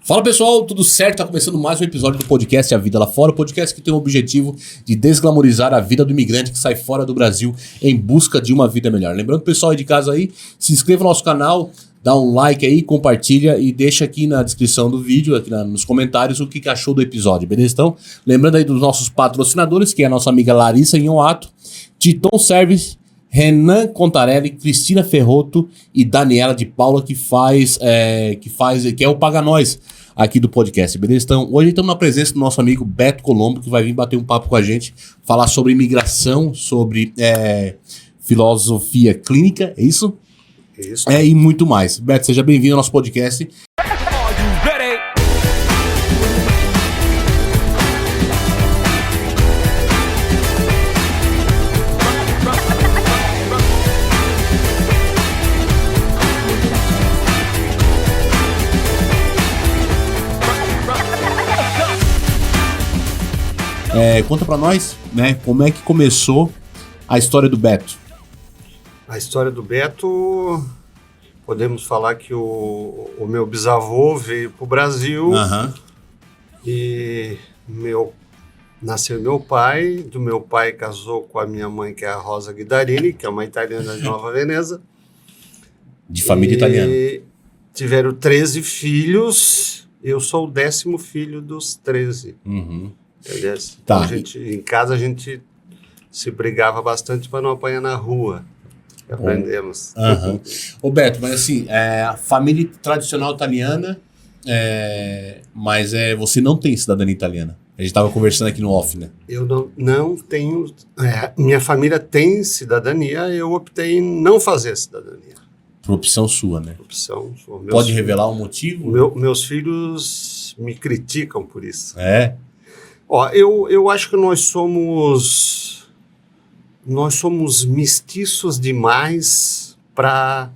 Fala pessoal, tudo certo? Tá começando mais um episódio do podcast A Vida Lá Fora, o podcast que tem o objetivo de desglamorizar a vida do imigrante que sai fora do Brasil em busca de uma vida melhor. Lembrando, pessoal aí de casa aí, se inscreva no nosso canal, dá um like aí, compartilha e deixa aqui na descrição do vídeo, aqui nos comentários, o que achou do episódio, beleza? Então, lembrando aí dos nossos patrocinadores, que é a nossa amiga Larissa Inhoato, Titon Service, Renan Contarelli, Cristina Ferroto e Daniela de Paula, que é o Paga Nós aqui do podcast, beleza? Então, hoje estamos na presença do nosso amigo Beto Colombo, que vai vir bater um papo com a gente, falar sobre imigração, sobre filosofia clínica, é isso? Isso. E muito mais. Beto, seja bem-vindo ao nosso podcast. Conta pra nós, né, como é que começou a história do Beto. A história do Beto, podemos falar que o meu bisavô veio pro Brasil e nasceu meu pai, do meu pai casou com a minha mãe, que é a Rosa Guidarini, que é uma italiana de Nova Veneza. De família italiana. Tiveram 13 filhos, eu sou o 10º filho dos 13. Então, em casa a gente se brigava bastante para não apanhar na rua. Aprendemos. Ô Beto, mas assim, a família tradicional italiana, mas você não tem cidadania italiana. A gente estava conversando aqui no off, né? Eu não tenho. Minha família tem cidadania, eu optei em não fazer a cidadania. Por opção sua, né? Opção sua. Pode revelar o motivo? Meus filhos me criticam por isso. Ó, eu acho que nós somos mestiços demais para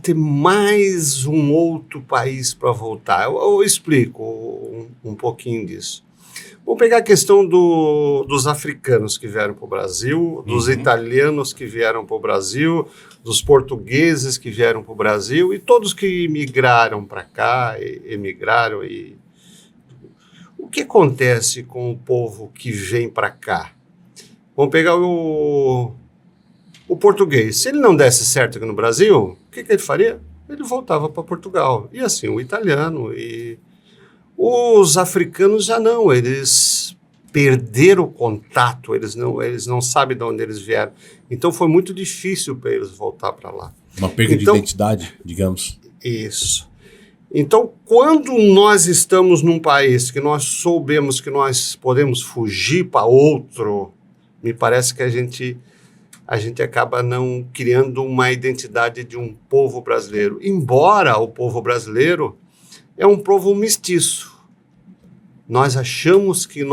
ter mais um outro país para voltar. Eu explico um pouquinho disso. Vamos pegar a questão dos africanos que vieram para o Brasil, dos italianos que vieram para o Brasil, dos portugueses que vieram para o Brasil e todos que migraram para cá, emigraram e... O que acontece com o povo que vem para cá? Vamos pegar o português. Se ele não desse certo aqui no Brasil, o que ele faria? Ele voltava para Portugal. E assim, o italiano. E os africanos já não. Eles perderam o contato. Eles não sabem de onde eles vieram. Então foi muito difícil para eles voltar para lá. Uma perda de identidade, digamos. Isso. Então, quando nós estamos num país que nós soubemos que nós podemos fugir para outro, me parece que a gente acaba não criando uma identidade de um povo brasileiro. Embora o povo brasileiro é um povo mestiço. Nós achamos que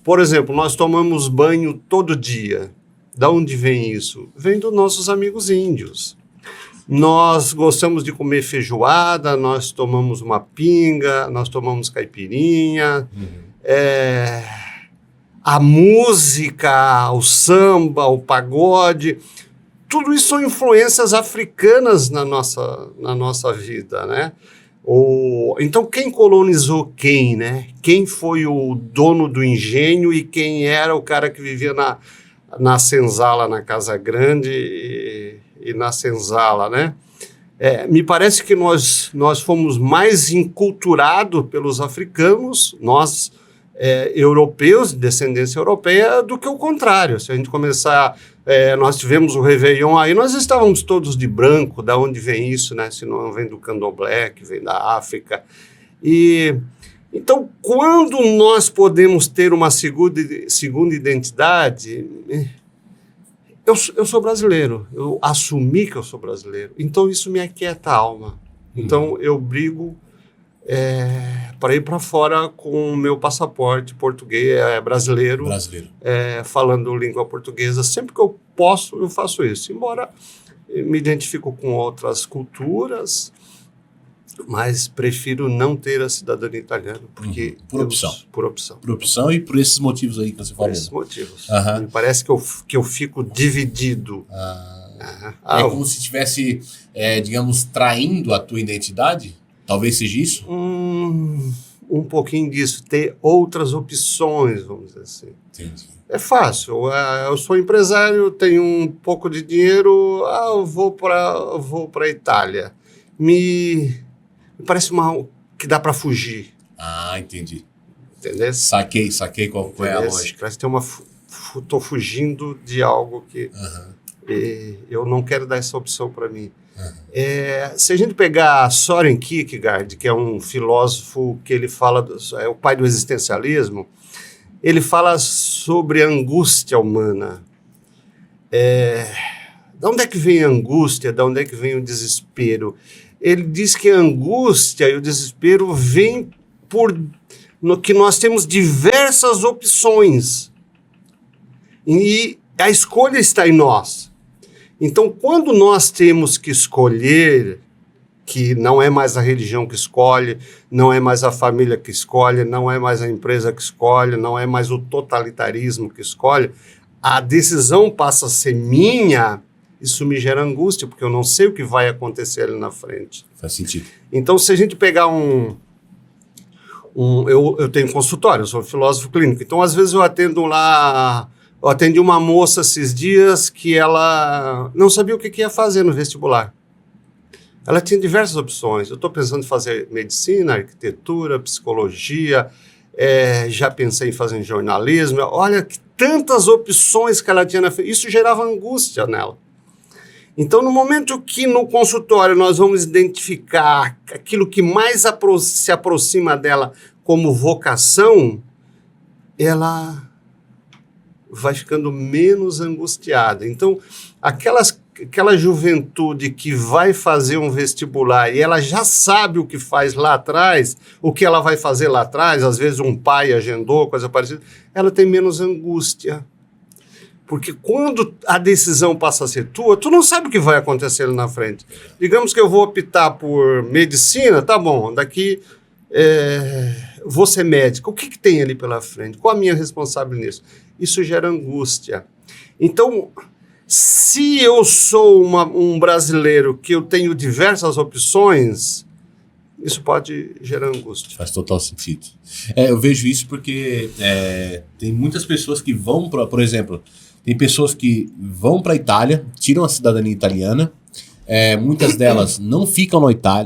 por exemplo, nós tomamos banho todo dia. Da onde vem isso? Vem dos nossos amigos índios. Nós gostamos de comer feijoada, nós tomamos uma pinga, nós tomamos caipirinha, a música, o samba, o pagode, tudo isso são influências africanas na nossa vida, né? Então, quem colonizou quem, né? Quem foi o dono do engenho e quem era o cara que vivia na senzala, na Casa Grande e na senzala, né? Me parece que nós fomos mais enculturados pelos africanos, nós europeus, de descendência europeia, do que o contrário. Se a gente começar... nós tivemos o Réveillon aí, nós estávamos todos de branco, da onde vem isso, né? Se não vem do candomblé, que vem da África. Então, quando nós podemos ter uma segunda identidade... Eu sou brasileiro, eu assumi que eu sou brasileiro, então isso me aquieta a alma. Então eu brigo para ir para fora com o meu passaporte português, brasileiro. Falando língua portuguesa. Sempre que eu posso, eu faço isso. Embora eu me identifico com outras culturas, mas prefiro não ter a cidadania italiana, porque... Por opção. Por opção. Por opção e por esses motivos aí que você falou. Por esses motivos. Me parece que eu fico dividido. É como se estivesse, digamos, traindo a tua identidade? Talvez seja isso? Um pouquinho disso, ter outras opções, vamos dizer assim. Entendi. É fácil, eu sou empresário, tenho um pouco de dinheiro, eu vou para a Itália. Me parece que dá para fugir. Ah, entendi. Entendeu? Saquei qual é a lógica. Parece que estou fugindo de algo que eu não quero dar essa opção para mim. Se a gente pegar Søren Kierkegaard, que é um filósofo que ele fala, é o pai do existencialismo, ele fala sobre a angústia humana. De onde é que vem a angústia? De onde é que vem o desespero? Ele diz que a angústia e o desespero vêm no que nós temos diversas opções. E a escolha está em nós. Então, quando nós temos que escolher, que não é mais a religião que escolhe, não é mais a família que escolhe, não é mais a empresa que escolhe, não é mais o totalitarismo que escolhe, a decisão passa a ser minha, isso me gera angústia, porque eu não sei o que vai acontecer ali na frente. Faz sentido. Então, se a gente pegar eu tenho consultório, eu sou filósofo clínico, então às vezes eu atendi uma moça esses dias que ela não sabia o que ia fazer no vestibular. Ela tinha diversas opções. Eu estou pensando em fazer medicina, arquitetura, psicologia, já pensei em fazer jornalismo. Olha que tantas opções que ela tinha na frente. Isso gerava angústia nela. Então, no momento que no consultório nós vamos identificar aquilo que mais se aproxima dela como vocação, ela vai ficando menos angustiada. Então, aquela juventude que vai fazer um vestibular e ela já sabe o que faz lá atrás, o que ela vai fazer lá atrás, às vezes um pai agendou, coisa parecida, ela tem menos angústia. Porque quando a decisão passa a ser tua, tu não sabe o que vai acontecer ali na frente. Digamos que eu vou optar por medicina, tá bom, daqui vou ser médico. O que tem ali pela frente? Qual a minha responsabilidade nisso? Isso gera angústia. Então, se eu sou um brasileiro que eu tenho diversas opções, isso pode gerar angústia. Faz total sentido. Eu vejo isso porque tem muitas pessoas que vão para, por exemplo, tem pessoas que vão para a Itália, tiram a cidadania italiana, muitas delas não ficam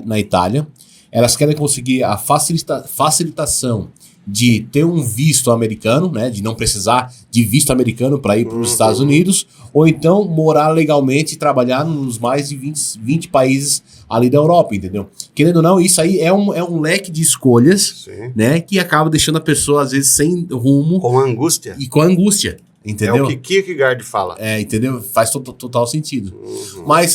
na Itália, elas querem conseguir a facilitação de ter um visto americano, né, de não precisar de visto americano para ir para os Estados Unidos, ou então morar legalmente e trabalhar nos mais de 20 países ali da Europa, entendeu? Querendo ou não, isso aí é um leque de escolhas, né, que acaba deixando a pessoa, às vezes, sem rumo. Com angústia. E com angústia, entendeu? É o que Kierkegaard fala. Entendeu? Faz total sentido. Mas,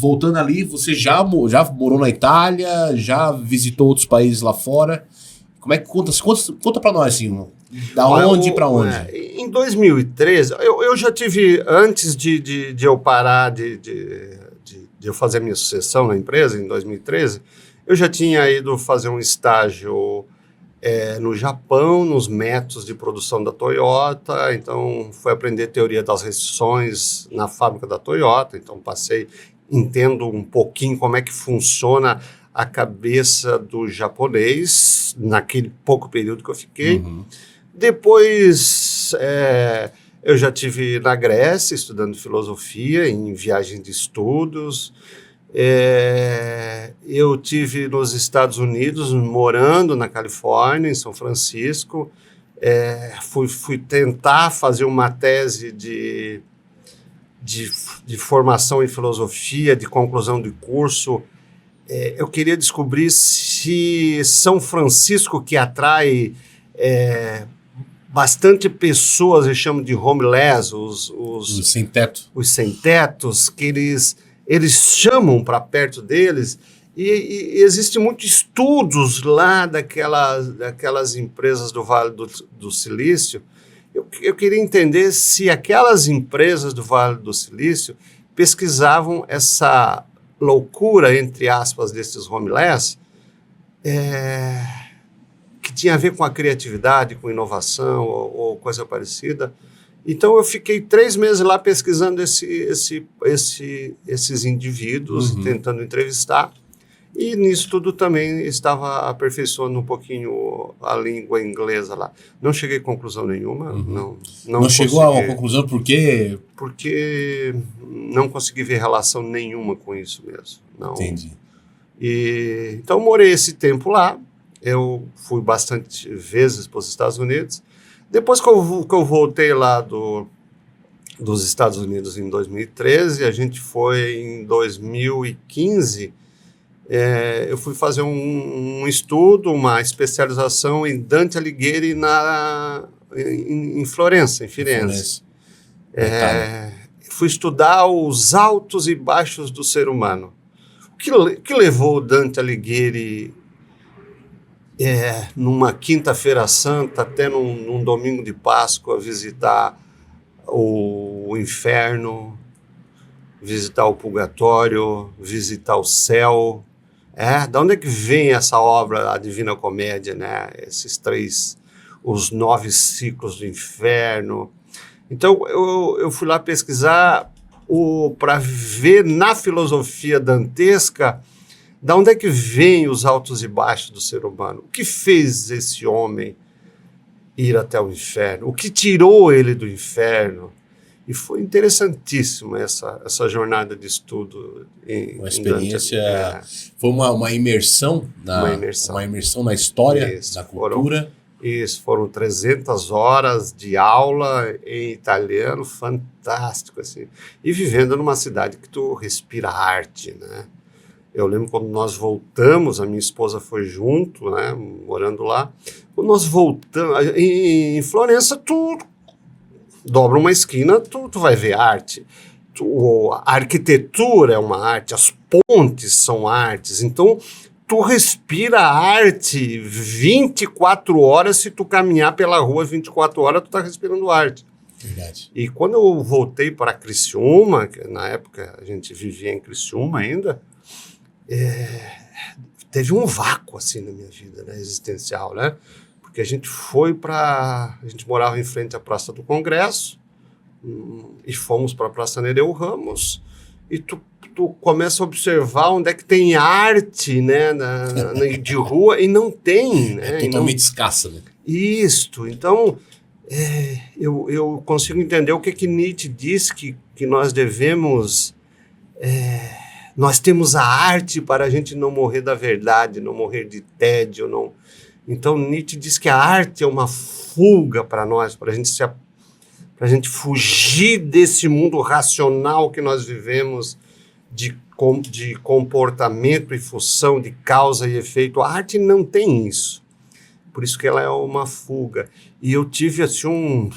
voltando ali, você já morou na Itália, já visitou outros países lá fora. Como é que conta pra nós, assim, da onde pra onde? Em 2013, eu já tive, antes de eu parar de eu fazer a minha sucessão na empresa, em 2013, eu já tinha ido fazer um estágio no Japão, nos métodos de produção da Toyota, então fui aprender teoria das restrições na fábrica da Toyota, então entendo um pouquinho como é que funciona a cabeça do japonês, naquele pouco período que eu fiquei. Depois, eu já estive na Grécia, estudando filosofia, em viagem de estudos. Eu estive nos Estados Unidos, morando na Califórnia, em São Francisco. Fui tentar fazer uma tese de formação em filosofia, de conclusão de curso. Eu queria descobrir se São Francisco, que atrai bastante pessoas, eles chamam de homeless, os sem-tetos, que eles chamam para perto deles, e existe muitos estudos lá daquelas empresas do Vale do Silício. Eu queria entender se aquelas empresas do Vale do Silício pesquisavam essa loucura, entre aspas, desses homeless, que tinha a ver com a criatividade, com inovação ou coisa parecida. Então, eu fiquei 3 meses lá pesquisando esses indivíduos, tentando entrevistar. E nisso tudo também estava aperfeiçoando um pouquinho a língua inglesa lá. Não cheguei a conclusão nenhuma. Não chegou a uma conclusão porque... Porque não consegui ver relação nenhuma com isso mesmo. Não. Entendi. Então morei esse tempo lá. Eu fui bastante vezes para os Estados Unidos. Depois que eu voltei lá dos Estados Unidos em 2013, a gente foi em 2015... eu fui fazer um estudo, uma especialização em Dante Alighieri em Florença, em Firenze. Fui estudar os altos e baixos do ser humano. O que levou o Dante Alighieri numa quinta-feira santa, até num domingo de Páscoa, a visitar o inferno, visitar o purgatório, visitar o céu? De onde é que vem essa obra, a Divina Comédia, né? Os 9 ciclos do inferno. Então, eu fui lá pesquisar para ver na filosofia dantesca de onde é que vem os altos e baixos do ser humano. O que fez esse homem ir até o inferno? O que tirou ele do inferno? E foi interessantíssima essa jornada de estudo. Uma experiência, foi uma imersão na história, na cultura. Foram 300 horas de aula em italiano, fantástico, assim. E vivendo numa cidade que tu respira arte, né? Eu lembro quando nós voltamos, a minha esposa foi junto, né, morando lá. Quando nós voltamos, em Florença, tu dobra uma esquina, tu vai ver arte. A arquitetura é uma arte, as pontes são artes. Então, tu respira arte 24 horas. Se tu caminhar pela rua 24 horas, tu tá respirando arte. Verdade. E quando eu voltei para Criciúma, que na época a gente vivia em Criciúma ainda, teve um vácuo assim na minha vida, né, existencial, né? Porque a gente morava em frente à Praça do Congresso e fomos para a Praça Nereu Ramos, e tu começa a observar onde é que tem arte, né, de rua, e não tem, né? Totalmente escassa, né? Isto, então eu consigo entender o que Nietzsche diz que nós devemos... nós temos a arte para a gente não morrer da verdade, não morrer de tédio, não... Então, Nietzsche diz que a arte é uma fuga para nós, para a gente fugir desse mundo racional que nós vivemos, de comportamento e função, de causa e efeito. A arte não tem isso. Por isso que ela é uma fuga. E eu tive assim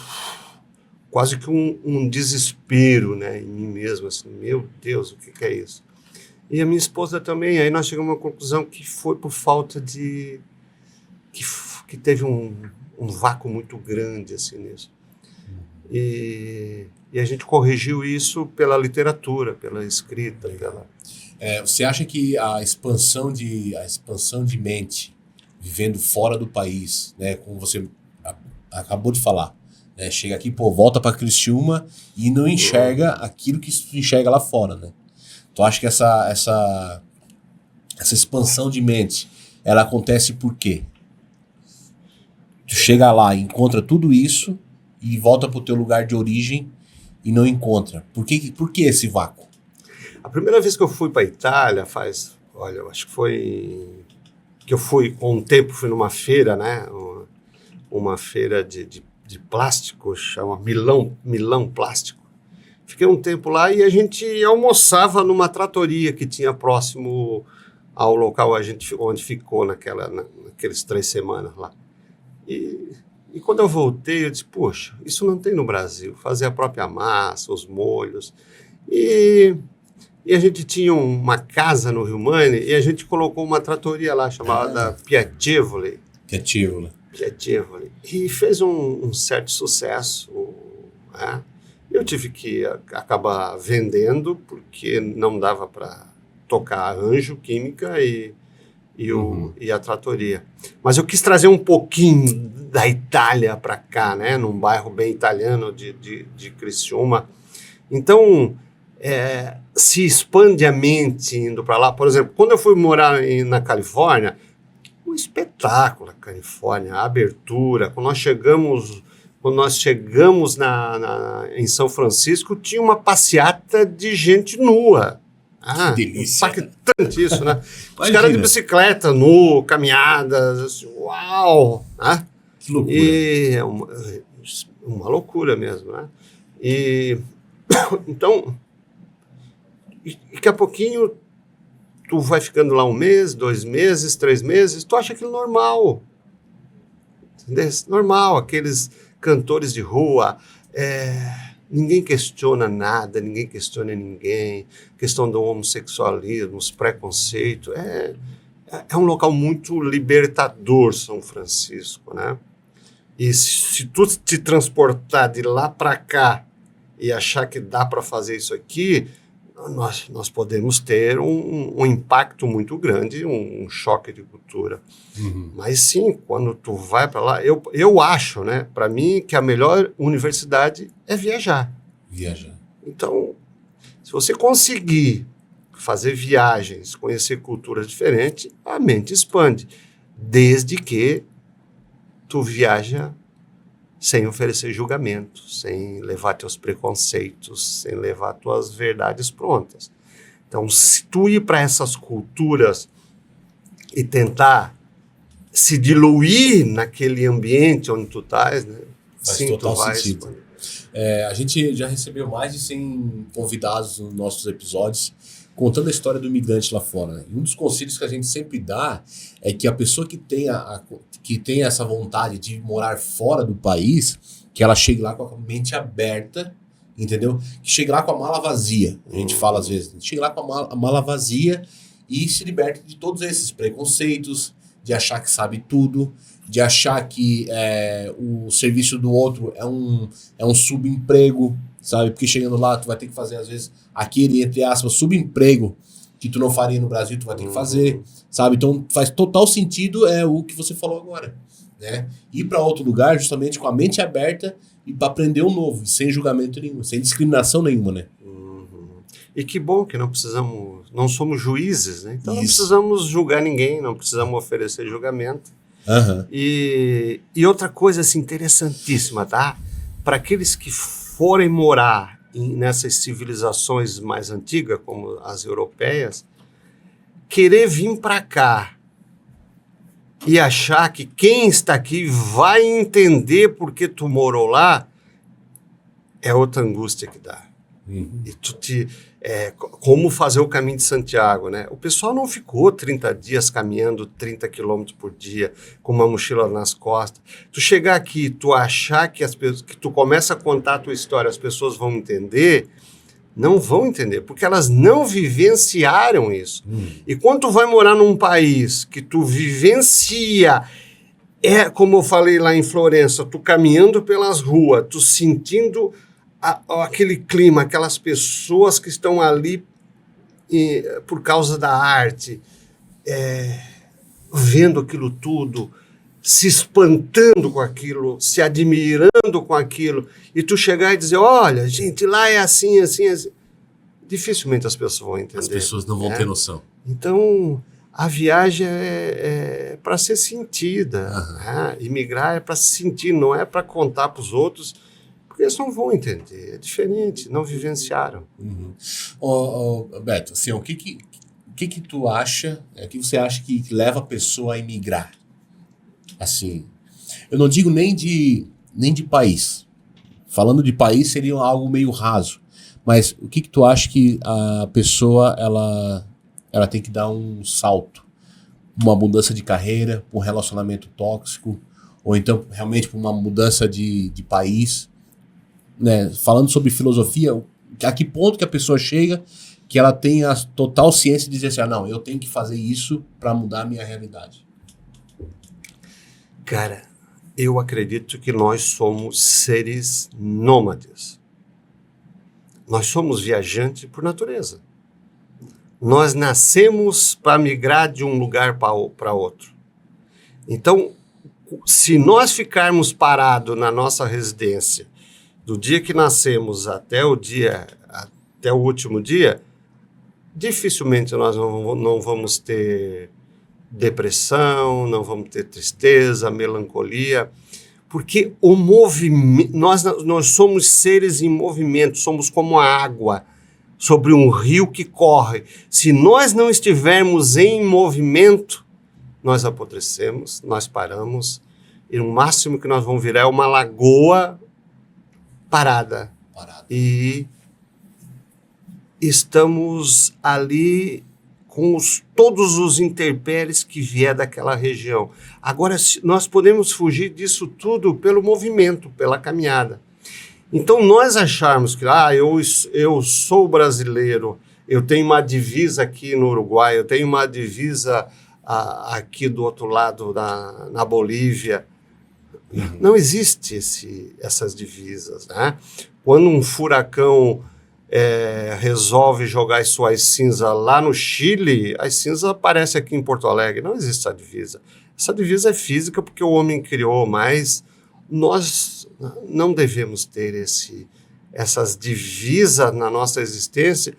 quase que um desespero, né, em mim mesmo, assim, meu Deus, o que é isso? E a minha esposa também. Aí nós chegamos a uma conclusão que foi por falta de... que teve um vácuo muito grande assim nisso. E a gente corrigiu isso pela literatura, pela escrita. Você acha que a expansão de mente, vivendo fora do país, né, como você acabou de falar, né, chega aqui, volta para Criciúma e não enxerga aquilo que se enxerga lá fora, né? Tu acha que essa expansão de mente, ela acontece por quê? Tu chega lá, encontra tudo isso e volta pro teu lugar de origem e não encontra. Por que esse vácuo? A primeira vez que eu fui para a Itália eu acho que foi que eu fui, com um tempo, fui numa feira, né? Uma feira de plástico, chama Milão Plástico. Fiquei um tempo lá e a gente almoçava numa tratoria que tinha próximo ao local onde ficou naqueles 3 semanas lá. E quando eu voltei, eu disse, poxa, isso não tem no Brasil, fazer a própria massa, os molhos. E a gente tinha uma casa no Rio Mani e a gente colocou uma tratoria lá chamada Piacevole. Piacevole. E fez um certo sucesso. Né? Eu tive que acabar vendendo porque não dava para tocar arranjo, química e a tratoria. Mas eu quis trazer um pouquinho da Itália para cá, né? Num bairro bem italiano de Criciúma. Então, se expande a mente indo para lá. Por exemplo, quando eu fui morar na Califórnia, um espetáculo a Califórnia, a abertura. Quando nós chegamos em São Francisco, tinha uma passeata de gente nua. Que delícia. Impactante isso, né? Os caras de bicicleta, nu, caminhadas, assim, uau! Né? Que loucura. E é uma loucura mesmo, né? Então, daqui a pouquinho, tu vai ficando lá 1 mês, 2 meses, 3 meses, tu acha aquilo normal. Entendeu? Normal, aqueles cantores de rua, ninguém questiona nada, ninguém questiona ninguém, questão do homossexualismo, os preconceitos, é um local muito libertador, São Francisco, né? E se tu te transportar de lá para cá e achar que dá para fazer isso aqui, nós podemos ter um impacto muito grande, um choque de cultura. Uhum. Mas sim, quando tu vai para lá, eu acho, né, para mim, que a melhor universidade é viajar. Viajar. Então, se você conseguir fazer viagens, conhecer culturas diferentes, a mente expande, desde que tu viaja sem oferecer julgamento, sem levar teus preconceitos, sem levar tuas verdades prontas. Então, se tu ir para essas culturas e tentar se diluir naquele ambiente onde tu estás, né? Faz sim, total tu vai sentido. A gente já recebeu mais de 100 convidados nos nossos episódios contando a história do imigrante lá fora. Né? E um dos conselhos que a gente sempre dá é que a pessoa que tem essa vontade de morar fora do país, que ela chegue lá com a mente aberta, entendeu? Que chegue lá com a mala vazia. A gente fala às vezes, chegue lá com a mala vazia e se liberte de todos esses preconceitos, de achar que sabe tudo, de achar que o serviço do outro é um subemprego, sabe? Porque chegando lá, tu vai ter que fazer, às vezes, aquele, entre aspas, subemprego que tu não faria no Brasil, tu vai ter que fazer, sabe? Então, faz total sentido o que você falou agora, né? Ir para outro lugar justamente com a mente aberta e para aprender o novo, sem julgamento nenhum, sem discriminação nenhuma, né? E que bom que não somos juízes, né? Então não Isso. precisamos julgar ninguém, não precisamos oferecer julgamento. Uhum. E outra coisa assim, interessantíssima, tá? Para aqueles que forem morar nessas civilizações mais antigas, como as europeias, querer vir para cá e achar que quem está aqui vai entender porque tu morou lá, é outra angústia que dá. Uhum. E como fazer o caminho de Santiago, né? O pessoal não ficou 30 dias caminhando 30 quilômetros por dia com uma mochila nas costas. Tu chegar aqui, tu achar que tu começa a contar a tua história, as pessoas vão entender, não vão entender, porque elas não vivenciaram isso. E quando tu vai morar num país que tu vivencia, como eu falei lá em Florença, tu caminhando pelas ruas, tu sentindo aquele clima, aquelas pessoas que estão ali por causa da arte, vendo aquilo tudo, se espantando com aquilo, se admirando com aquilo, e tu chegar e dizer, olha, gente, lá é assim, assim, assim. Dificilmente as pessoas vão entender. As pessoas não vão ter noção. Então, a viagem é para ser sentida. Né? Imigrar é para se sentir, não é para contar para os outros, porque eles não vão entender. É diferente, não vivenciaram. Beto, assim, o que tu acha, o que você acha que leva a pessoa a imigrar? Assim, eu não digo nem de país. Falando de país seria algo meio raso. Mas o que tu acha que a pessoa ela tem que dar um salto? Uma mudança de carreira, um relacionamento tóxico, ou então realmente uma mudança de país? Né? Falando sobre filosofia, a que ponto que a pessoa chega que ela tem a total ciência de dizer assim, não, eu tenho que fazer isso para mudar a minha realidade? Cara, eu acredito que nós somos seres nômades. Nós somos viajantes por natureza. Nós nascemos para migrar de um lugar para outro. Então, se nós ficarmos parados na nossa residência, do dia que nascemos até o dia até o último dia, dificilmente nós não vamos ter depressão, não vamos ter tristeza, melancolia, porque o movimento, nós somos seres em movimento, somos como a água sobre um rio que corre. Se nós não estivermos em movimento, nós apodrecemos, nós paramos, e o máximo que nós vamos virar é uma lagoa parada. E estamos ali com todos os intempéries que vier daquela região. Agora, nós podemos fugir disso tudo pelo movimento, pela caminhada. Então, nós acharmos que eu sou brasileiro, eu tenho uma divisa aqui no Uruguai, eu tenho uma divisa aqui do outro lado, na Bolívia. Não existe essas divisas, né? Quando um furacão resolve jogar as suas cinzas lá no Chile, as cinzas aparecem aqui em Porto Alegre. Não existe essa divisa. Essa divisa é física porque o homem criou, mas nós não devemos ter essas divisas na nossa existência,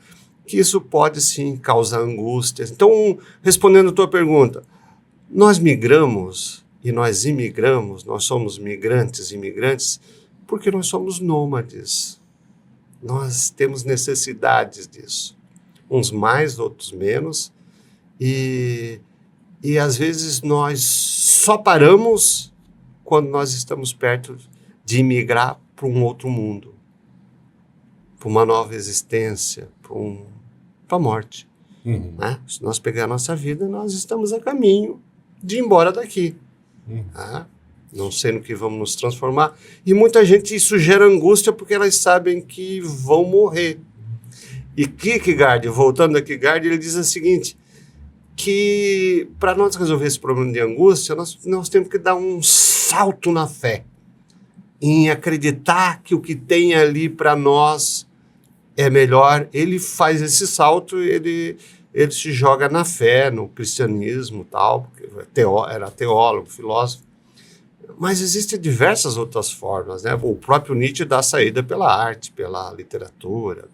que isso pode sim causar angústias. Então, respondendo a tua pergunta, nós migramos e nós imigramos, nós somos migrantes e imigrantes, porque nós somos nômades. Nós temos necessidades disso. Uns mais, outros menos. E às vezes nós só paramos quando nós estamos perto de imigrar para um outro mundo, para uma nova existência, para a morte. Né? Se nós pegar a nossa vida, nós estamos a caminho de ir embora daqui. Né? Não sei no que vamos nos transformar. E muita gente, isso gera angústia porque elas sabem que vão morrer. E Kierkegaard, voltando a Kierkegaard, ele diz o seguinte, que para nós resolver esse problema de angústia, nós temos que dar um salto na fé, em acreditar que o que tem ali para nós é melhor. Ele faz esse salto, ele se joga na fé, no cristianismo, tal, porque era teólogo, filósofo. Mas existem diversas outras formas, né? O próprio Nietzsche dá saída pela arte, pela literatura,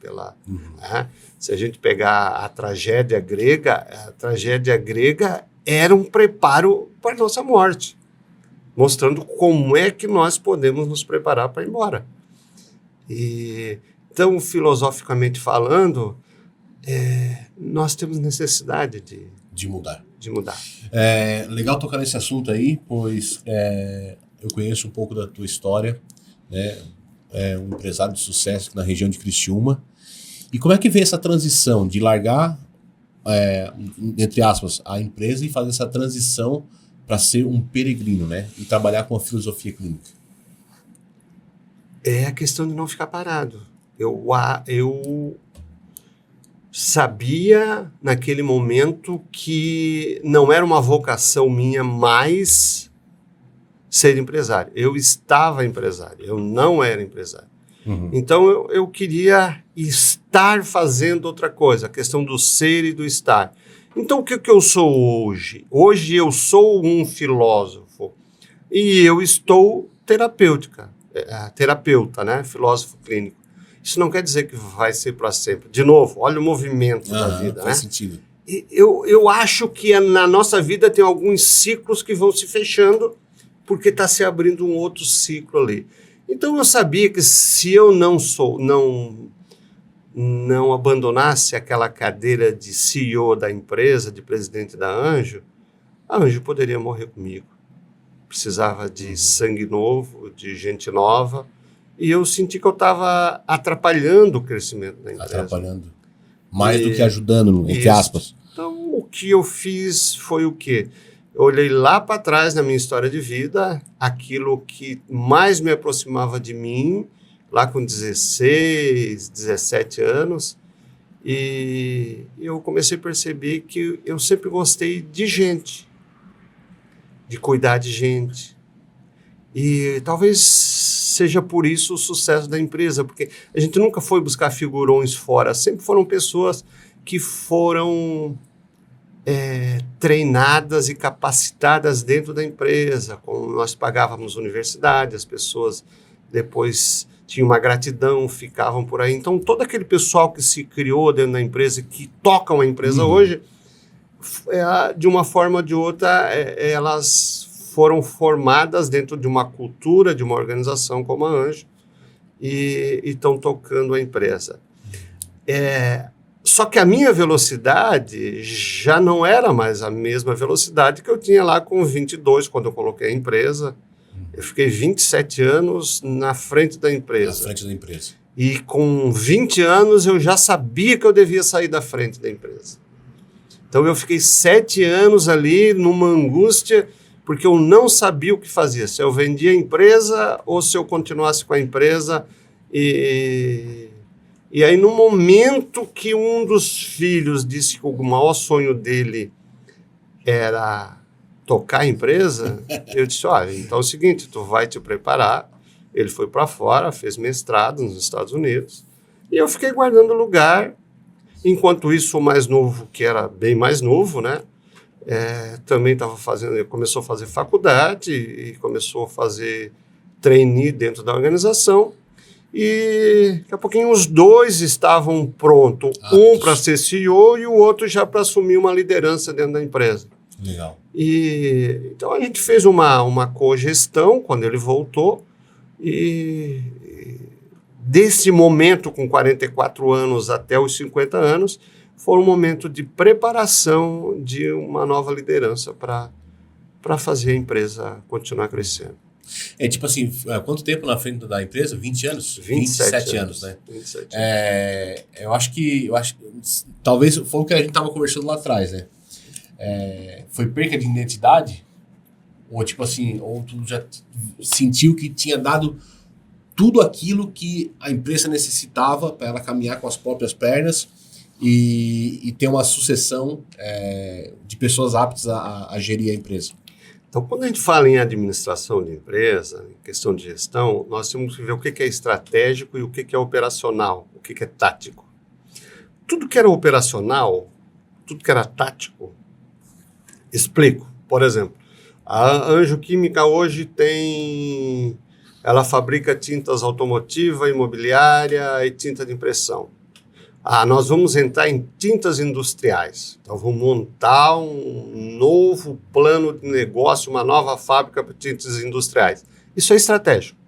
né? Se a gente pegar a tragédia grega era um preparo para a nossa morte, mostrando como é que nós podemos nos preparar para ir embora. Então, filosoficamente falando, nós temos necessidade de mudar. Legal tocar nesse assunto aí, pois eu conheço um pouco da tua história, né? Um empresário de sucesso na região de Criciúma. E como é que veio essa transição de largar, entre aspas, a empresa e fazer essa transição para ser um peregrino, né? E trabalhar com a filosofia clínica? É a questão de não ficar parado. Eu sabia naquele momento que não era uma vocação minha mais ser empresário. Eu estava empresário, eu não era empresário. Então eu queria estar fazendo outra coisa, a questão do ser e do estar. Então o que eu sou hoje? Hoje eu sou um filósofo e eu estou terapeuta, né? Filósofo clínico. Isso não quer dizer que vai ser para sempre. De novo, olha o movimento da vida. Faz sentido. Eu acho que na nossa vida tem alguns ciclos que vão se fechando porque está se abrindo um outro ciclo ali. Então eu sabia que se eu não abandonasse aquela cadeira de CEO da empresa, de presidente da Anjo, a Anjo poderia morrer comigo. Precisava de sangue novo, de gente nova. E eu senti que eu estava atrapalhando o crescimento da empresa. Atrapalhando. Mais do que ajudando, entre aspas. Então, o que eu fiz foi o quê? Eu olhei lá para trás na minha história de vida, aquilo que mais me aproximava de mim, lá com 16, 17 anos, e eu comecei a perceber que eu sempre gostei de gente, de cuidar de gente. E talvez seja por isso o sucesso da empresa, porque a gente nunca foi buscar figurões fora, sempre foram pessoas que foram treinadas e capacitadas dentro da empresa. Como nós pagávamos universidade, as pessoas depois tinha uma gratidão, ficavam por aí. Então, todo aquele pessoal que se criou dentro da empresa, que tocam a empresa hoje, de uma forma ou de outra, elas foram formadas dentro de uma cultura, de uma organização como a Anjo, e estão tocando a empresa. Só que a minha velocidade já não era mais a mesma velocidade que eu tinha lá com 22, quando eu coloquei a empresa. Eu fiquei 27 anos na frente da empresa. Na frente da empresa. E com 20 anos eu já sabia que eu devia sair da frente da empresa. Então eu fiquei 7 anos ali numa angústia, porque eu não sabia o que fazia. Se eu vendia a empresa ou se eu continuasse com a empresa. E aí, no momento que um dos filhos disse que o maior sonho dele era tocar a empresa, eu disse, olha, então é o seguinte, tu vai te preparar. Ele foi para fora, fez mestrado nos Estados Unidos, e eu fiquei guardando lugar. Enquanto isso, o mais novo, que era bem mais novo, né, também estava fazendo, começou a fazer faculdade e começou a fazer trainee dentro da organização. E daqui a pouquinho os dois estavam prontos, um para ser CEO e o outro já para assumir uma liderança dentro da empresa. Legal. Então a gente fez uma cogestão quando ele voltou, e desse momento, com 44 anos até os 50 anos, foi um momento de preparação de uma nova liderança para fazer a empresa continuar crescendo. Tipo assim, quanto tempo na frente da empresa? 20 anos? 27 anos, né? 27 anos. Eu acho que talvez foi o que a gente estava conversando lá atrás, né? Foi perca de identidade? Ou tipo assim, ou tu já sentiu que tinha dado tudo aquilo que a empresa necessitava para ela caminhar com as próprias pernas e ter uma sucessão de pessoas aptas a gerir a empresa? Então, quando a gente fala em administração de empresa, em questão de gestão, nós temos que ver o que é estratégico e o que é operacional, o que é tático. Tudo que era operacional, tudo que era tático, explico. Por exemplo, a Anjo Química hoje ela fabrica tintas automotiva, imobiliária e tinta de impressão. Nós vamos entrar em tintas industriais. Então, vamos montar um novo plano de negócio, uma nova fábrica para tintas industriais. Isso é estratégico.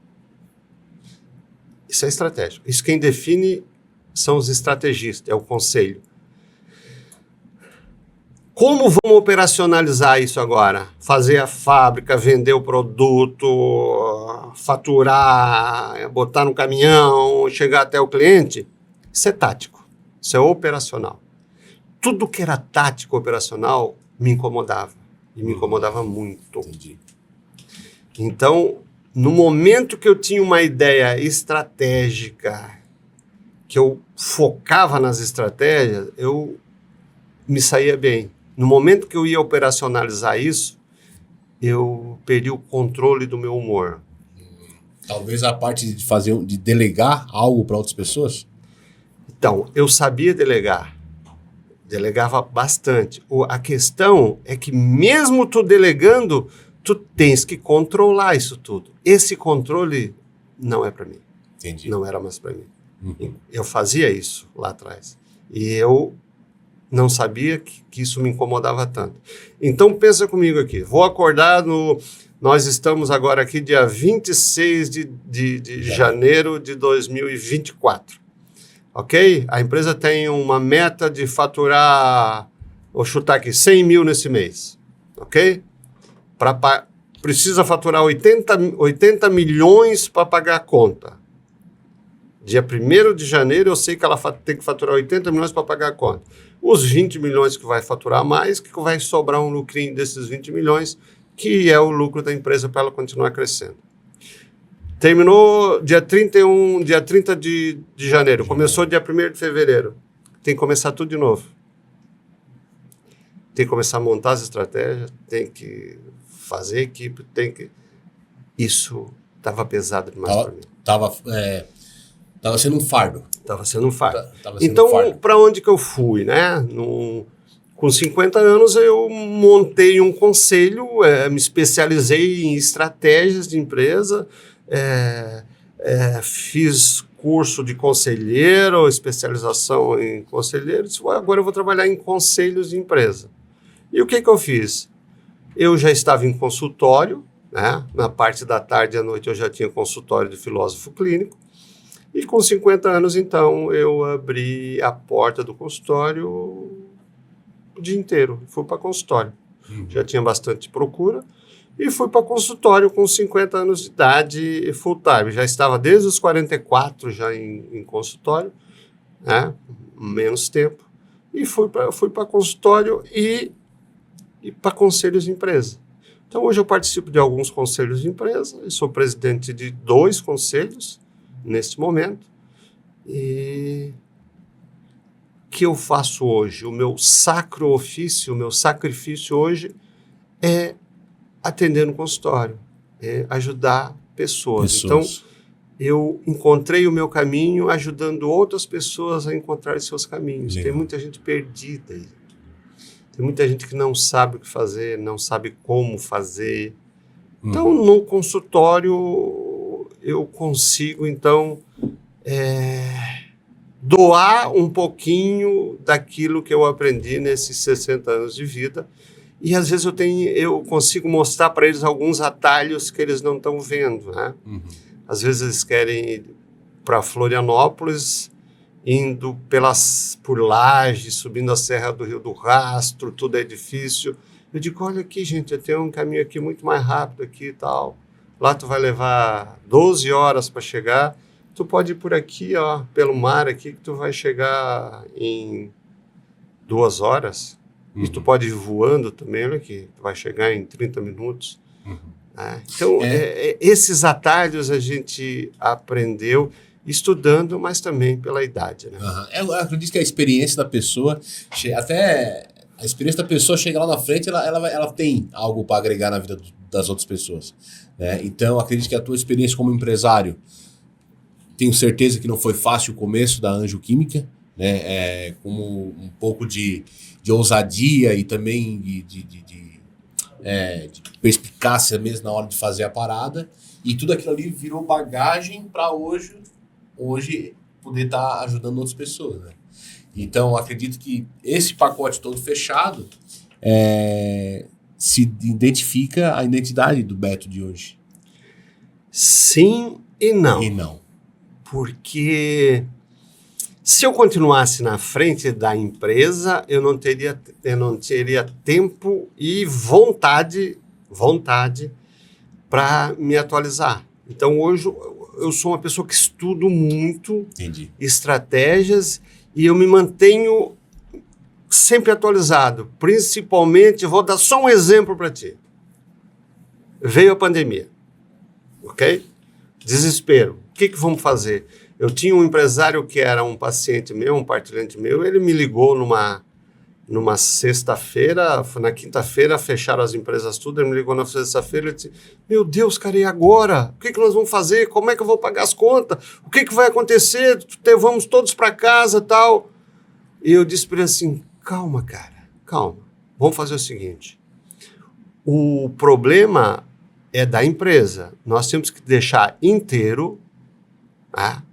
Isso é estratégico. Isso quem define são os estrategistas, é o conselho. Como vamos operacionalizar isso agora? Fazer a fábrica, vender o produto, faturar, botar no caminhão, chegar até o cliente? Isso é tático. Isso é operacional. Tudo que era tático operacional me incomodava. E me incomodava muito. Entendi. Então, no momento que eu tinha uma ideia estratégica, que eu focava nas estratégias, eu me saía bem. No momento que eu ia operacionalizar isso, eu perdi o controle do meu humor. Talvez a parte de delegar algo para outras pessoas? Então, eu sabia delegar. Delegava bastante. A questão é que mesmo tu delegando, tu tens que controlar isso tudo. Esse controle não é para mim. Entendi. Não era mais para mim. Eu fazia isso lá atrás. E eu não sabia que isso me incomodava tanto. Então, pensa comigo aqui. Vou acordar Nós estamos agora aqui dia 26 de janeiro de 2024. Ok? A empresa tem uma meta de faturar, vou chutar aqui, 100 mil nesse mês. Ok? Precisa faturar 80 milhões para pagar a conta. Dia 1º de janeiro eu sei que ela tem que faturar 80 milhões para pagar a conta. Os 20 milhões que vai faturar mais, que vai sobrar um lucrinho desses 20 milhões, que é o lucro da empresa para ela continuar crescendo. Terminou dia 30 de janeiro, começou dia 1º de fevereiro. Tem que começar tudo de novo. Tem que começar a montar as estratégias, tem que fazer equipe, Isso estava pesado demais para mim. Tava sendo um fardo. Estava sendo um fardo. Então, para onde que eu fui, né? Com 50 anos, eu montei um conselho, me especializei em estratégias de empresa, fiz curso de conselheiro, especialização em conselheiro, disse, agora eu vou trabalhar em conselhos de empresa. E o que eu fiz? Eu já estava em consultório, né? Na parte da tarde e à noite eu já tinha consultório de filósofo clínico, e com 50 anos, então, eu abri a porta do consultório o dia inteiro, fui para consultório. Já tinha bastante procura, e fui para consultório com 50 anos de idade full time. Já estava desde os 44 já em consultório, né? Menos tempo. E fui para consultório e para conselhos de empresa. Então, hoje eu participo de alguns conselhos de empresa, e sou presidente de 2 conselhos neste momento. E o que eu faço hoje? O meu sacro ofício, o meu sacrifício hoje é atender no consultório, ajudar pessoas. Então, eu encontrei o meu caminho ajudando outras pessoas a encontrar seus caminhos. Legal. Tem muita gente perdida aí. Tem muita gente que não sabe o que fazer, não sabe como fazer. Então, no consultório, eu consigo, então, doar um pouquinho daquilo que eu aprendi nesses 60 anos de vida. E às vezes eu consigo mostrar para eles alguns atalhos que eles não estão vendo, né? Às vezes eles querem ir para Florianópolis, indo por Laje, subindo a Serra do Rio do Rastro, tudo é difícil. Eu digo, olha aqui, gente, eu tenho um caminho aqui muito mais rápido aqui e tal. Lá tu vai levar 12 horas para chegar. Tu pode ir por aqui, ó, pelo mar aqui, que tu vai chegar em 2 horas. E tu pode ir voando também, olha aqui, tu vai chegar em 30 minutos. Então, esses atalhos a gente aprendeu estudando, mas também pela idade, né? Eu acredito que a experiência da pessoa, até a experiência da pessoa chega lá na frente, ela tem algo para agregar na vida das outras pessoas, né? Então, acredito que a tua experiência como empresário, tenho certeza que não foi fácil o começo da Anjo Química, né? Como um pouco de ousadia e também de perspicácia mesmo na hora de fazer a parada, e tudo aquilo ali virou bagagem para hoje poder estar ajudando outras pessoas, né? Então, acredito que esse pacote todo fechado se identifica a identidade do Beto de hoje. Sim e não. E não. Porque se eu continuasse na frente da empresa, eu não teria tempo e vontade para me atualizar. Então, hoje, eu sou uma pessoa que estudo muito. Entendi. Estratégias, e eu me mantenho sempre atualizado. Principalmente, vou dar só um exemplo para ti. Veio a pandemia, ok? Desespero. O que vamos fazer? Eu tinha um empresário que era um paciente meu, um partilhante meu, ele me ligou numa sexta-feira, na quinta-feira fecharam as empresas tudo, ele me ligou na sexta-feira e disse, meu Deus, cara, e agora? O que nós vamos fazer? Como é que eu vou pagar as contas? O que vai acontecer? Vamos todos para casa e tal. E eu disse para ele assim, calma, cara, calma, vamos fazer o seguinte, o problema é da empresa, nós temos que deixar inteiro, tá?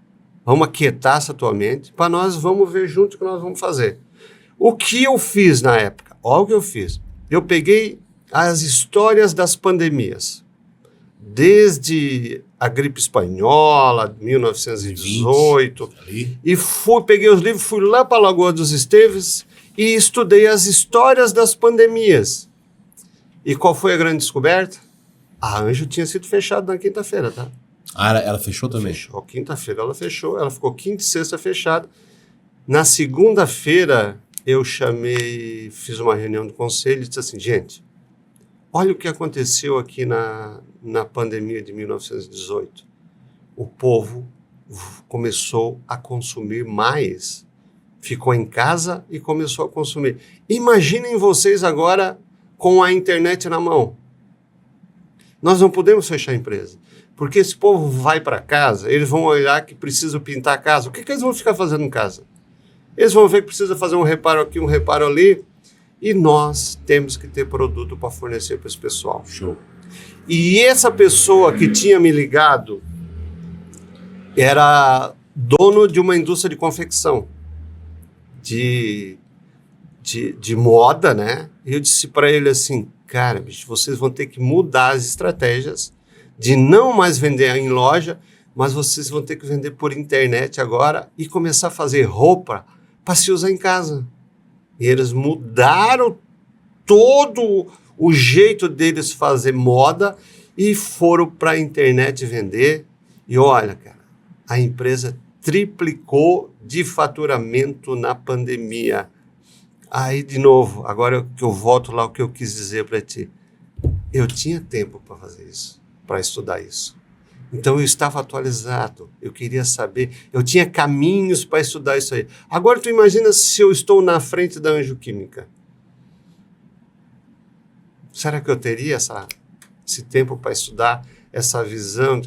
Vamos aquietar essa tua mente, para nós vamos ver junto o que nós vamos fazer. O que eu fiz na época? Olha o que eu fiz. Eu peguei as histórias das pandemias, desde a gripe espanhola, 1918, e peguei os livros, fui lá para a Lagoa dos Esteves e estudei as histórias das pandemias. E qual foi a grande descoberta? A Anjo tinha sido fechada na quinta-feira, tá? Ela fechou também? Fechou. Quinta-feira ela fechou, ela ficou quinta e sexta fechada. Na segunda-feira, eu fiz uma reunião do conselho e disse assim, gente, olha o que aconteceu aqui na pandemia de 1918. O povo começou a consumir mais, ficou em casa e começou a consumir. Imaginem vocês agora com a internet na mão. Nós não podemos fechar a empresa. Porque esse povo vai para casa, eles vão olhar que precisa pintar a casa. O que eles vão ficar fazendo em casa? Eles vão ver que precisa fazer um reparo aqui, um reparo ali. E nós temos que ter produto para fornecer para esse pessoal. Show. E essa pessoa que tinha me ligado era dono de uma indústria de confecção, de moda, né? E eu disse para ele assim, cara, bicho, vocês vão ter que mudar as estratégias de não mais vender em loja, mas vocês vão ter que vender por internet agora e começar a fazer roupa para se usar em casa. E eles mudaram todo o jeito deles fazer moda e foram para a internet vender. E olha, cara, a empresa triplicou de faturamento na pandemia. Aí, de novo, agora que eu volto lá o que eu quis dizer para ti. Eu tinha tempo para fazer isso, para estudar isso. Então, eu estava atualizado, eu queria saber, eu tinha caminhos para estudar isso aí. Agora, tu imagina se eu estou na frente da Anjo Química. Será que eu teria esse tempo para estudar essa visão?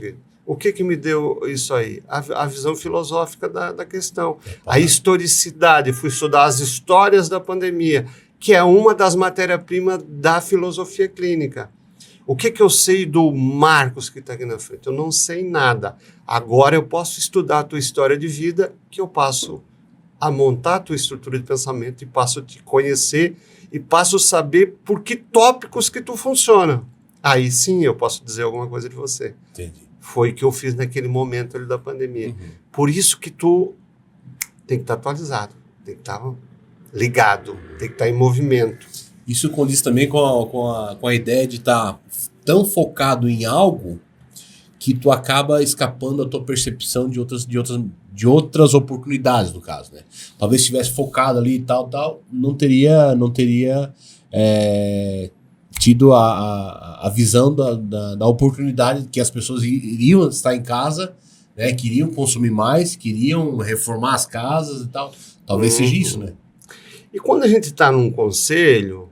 O que me deu isso aí? A visão filosófica da questão. A historicidade. Fui estudar as histórias da pandemia, que é uma das matérias-primas da filosofia clínica. O que eu sei do Marcos que está aqui na frente? Eu não sei nada. Agora eu posso estudar a tua história de vida, que eu passo a montar a tua estrutura de pensamento e passo a te conhecer e passo a saber por que tópicos que tu funciona. Aí sim eu posso dizer alguma coisa de você. Entendi. Foi o que eu fiz naquele momento ali da pandemia. Por isso que tu tem que estar atualizado, tem que estar ligado, tem que estar em movimento. Isso condiz também com a ideia de estar tão focado em algo que tu acaba escapando da tua percepção de outras oportunidades, no caso, né? Talvez se tivesse focado ali e tal, não teria tido a visão da oportunidade que as pessoas iriam estar em casa, né? Queriam consumir mais, queriam reformar as casas e tal. Talvez seja isso, né? E quando a gente está num conselho,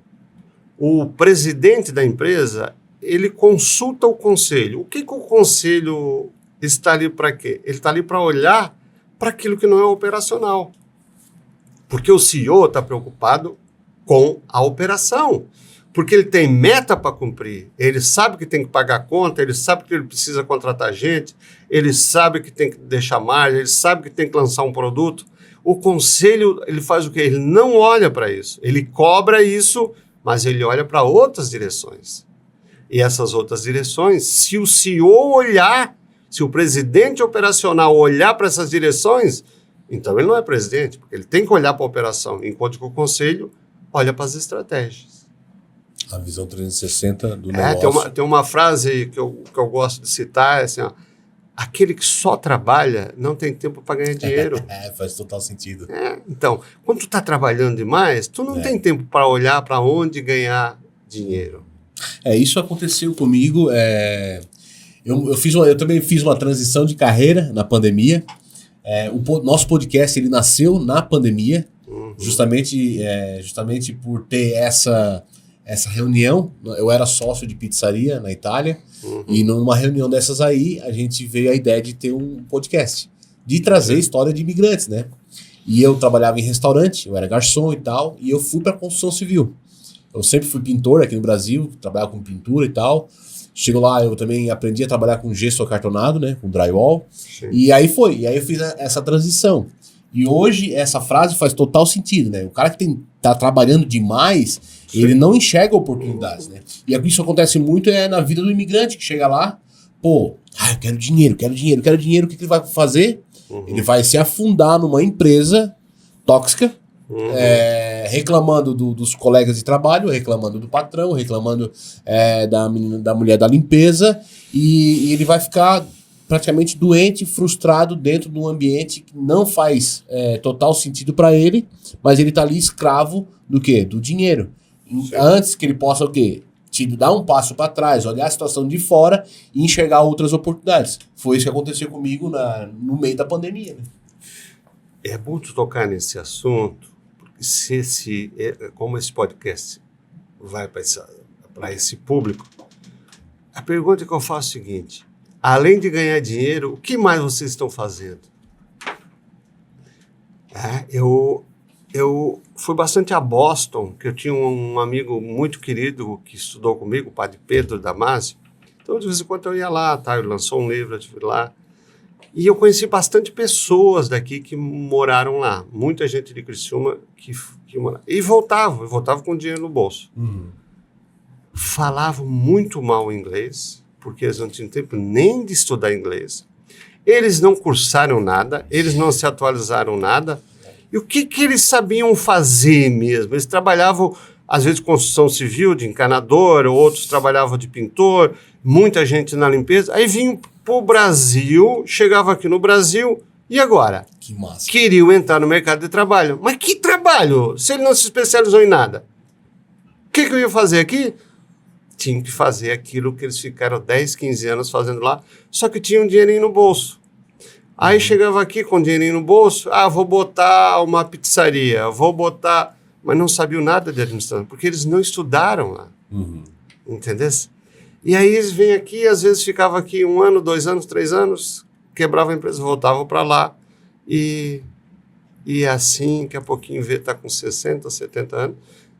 o presidente da empresa, ele consulta o conselho. O que o conselho está ali para quê? Ele está ali para olhar para aquilo que não é operacional. Porque o CEO está preocupado com a operação. Porque ele tem meta para cumprir. Ele sabe que tem que pagar a conta, ele sabe que ele precisa contratar gente, ele sabe que tem que deixar margem, ele sabe que tem que lançar um produto. O conselho, ele faz o quê? Ele não olha para isso. Ele cobra isso, mas ele olha para outras direções. E essas outras direções, se o CEO olhar, se o presidente operacional olhar para essas direções, então ele não é presidente, porque ele tem que olhar para a operação, enquanto que o conselho olha para as estratégias. A visão 360 do negócio. Tem uma frase que eu gosto de citar, é assim, ó, aquele que só trabalha não tem tempo para ganhar dinheiro. Faz total sentido. Então, quando tu está trabalhando demais, tu não tem tempo para olhar para onde ganhar dinheiro. Isso aconteceu comigo. Eu também fiz uma transição de carreira na pandemia. O nosso podcast ele nasceu na pandemia, justamente por ter essa reunião. Eu era sócio de pizzaria na Itália, e numa reunião dessas aí, a gente veio a ideia de ter um podcast, de trazer história de imigrantes, né? E eu trabalhava em restaurante, eu era garçom e tal, e eu fui para construção civil. Eu sempre fui pintor aqui no Brasil, trabalhava com pintura e tal. Chego lá, eu também aprendi a trabalhar com gesso acartonado, né? Com drywall. Sim. E aí eu fiz essa transição. E hoje essa frase faz total sentido, né? O cara que tá trabalhando demais, sim, ele não enxerga oportunidades, né? E isso acontece muito na vida do imigrante que chega lá, eu quero dinheiro, o que ele vai fazer? Ele vai se afundar numa empresa tóxica, reclamando dos colegas de trabalho, reclamando do patrão, reclamando da mulher da limpeza, e ele vai ficar praticamente doente, frustrado dentro de um ambiente que não faz total sentido para ele, mas ele tá ali escravo do quê? Do dinheiro. Sim. Antes que ele possa o quê? Dar um passo para trás, olhar a situação de fora e enxergar outras oportunidades. Foi isso que aconteceu comigo no meio da pandemia. Né? É bom tu tocar nesse assunto, porque como esse podcast vai para esse público, a pergunta que eu faço é a seguinte: além de ganhar dinheiro, o que mais vocês estão fazendo? Eu fui bastante a Boston, que eu tinha um amigo muito querido que estudou comigo, o padre Pedro Damasio. Então, de vez em quando eu ia lá, ele lançou um livro, eu fui lá. E eu conheci bastante pessoas daqui que moraram lá. Muita gente de Criciúma que morava. E voltava com dinheiro no bolso. Falavam muito mal inglês, porque eles não tinham tempo nem de estudar inglês. Eles não cursaram nada, eles não se atualizaram nada. E o que eles sabiam fazer mesmo? Eles trabalhavam, às vezes, construção civil, de encanador, outros trabalhavam de pintor, muita gente na limpeza. Aí vinham para o Brasil, chegava aqui no Brasil, e agora? Que massa. Queriam entrar no mercado de trabalho. Mas que trabalho? Se ele não se especializou em nada. O que eu ia fazer aqui? Tinham que fazer aquilo que eles ficaram 10, 15 anos fazendo lá, só que tinham um dinheirinho no bolso. Aí chegava aqui com dinheirinho no bolso, vou botar uma pizzaria, mas não sabiam nada de administração, porque eles não estudaram lá. Entendeu? E aí eles vêm aqui, às vezes ficavam aqui 1 ano, 2 anos, 3 anos, quebravam a empresa, voltavam para lá, e assim, daqui a pouquinho está com 60, 70 anos,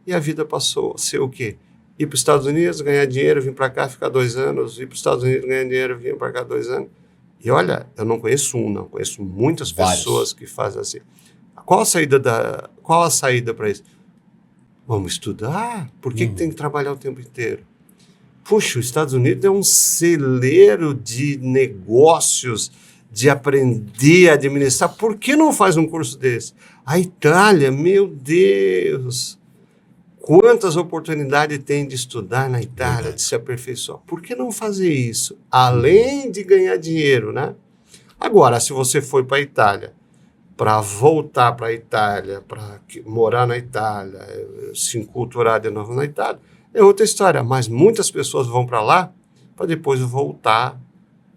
e a vida passou a ser o quê? Ir para os Estados Unidos, ganhar dinheiro, vir para cá, ficar 2 anos, ir para os Estados Unidos, ganhar dinheiro, vir para cá 2 anos. E olha, eu não conheço conheço muitas pessoas que fazem assim. Qual a saída para isso? Vamos estudar? Por que tem que trabalhar o tempo inteiro? Puxa, os Estados Unidos é um celeiro de negócios, de aprender a administrar. Por que não faz um curso desse? A Itália, meu Deus! Quantas oportunidades tem de estudar na Itália, de se aperfeiçoar? Por que não fazer isso? Além de ganhar dinheiro, né? Agora, se você foi para a Itália, para voltar para a Itália, para morar na Itália, se enculturar de novo na Itália, é outra história. Mas muitas pessoas vão para lá para depois voltar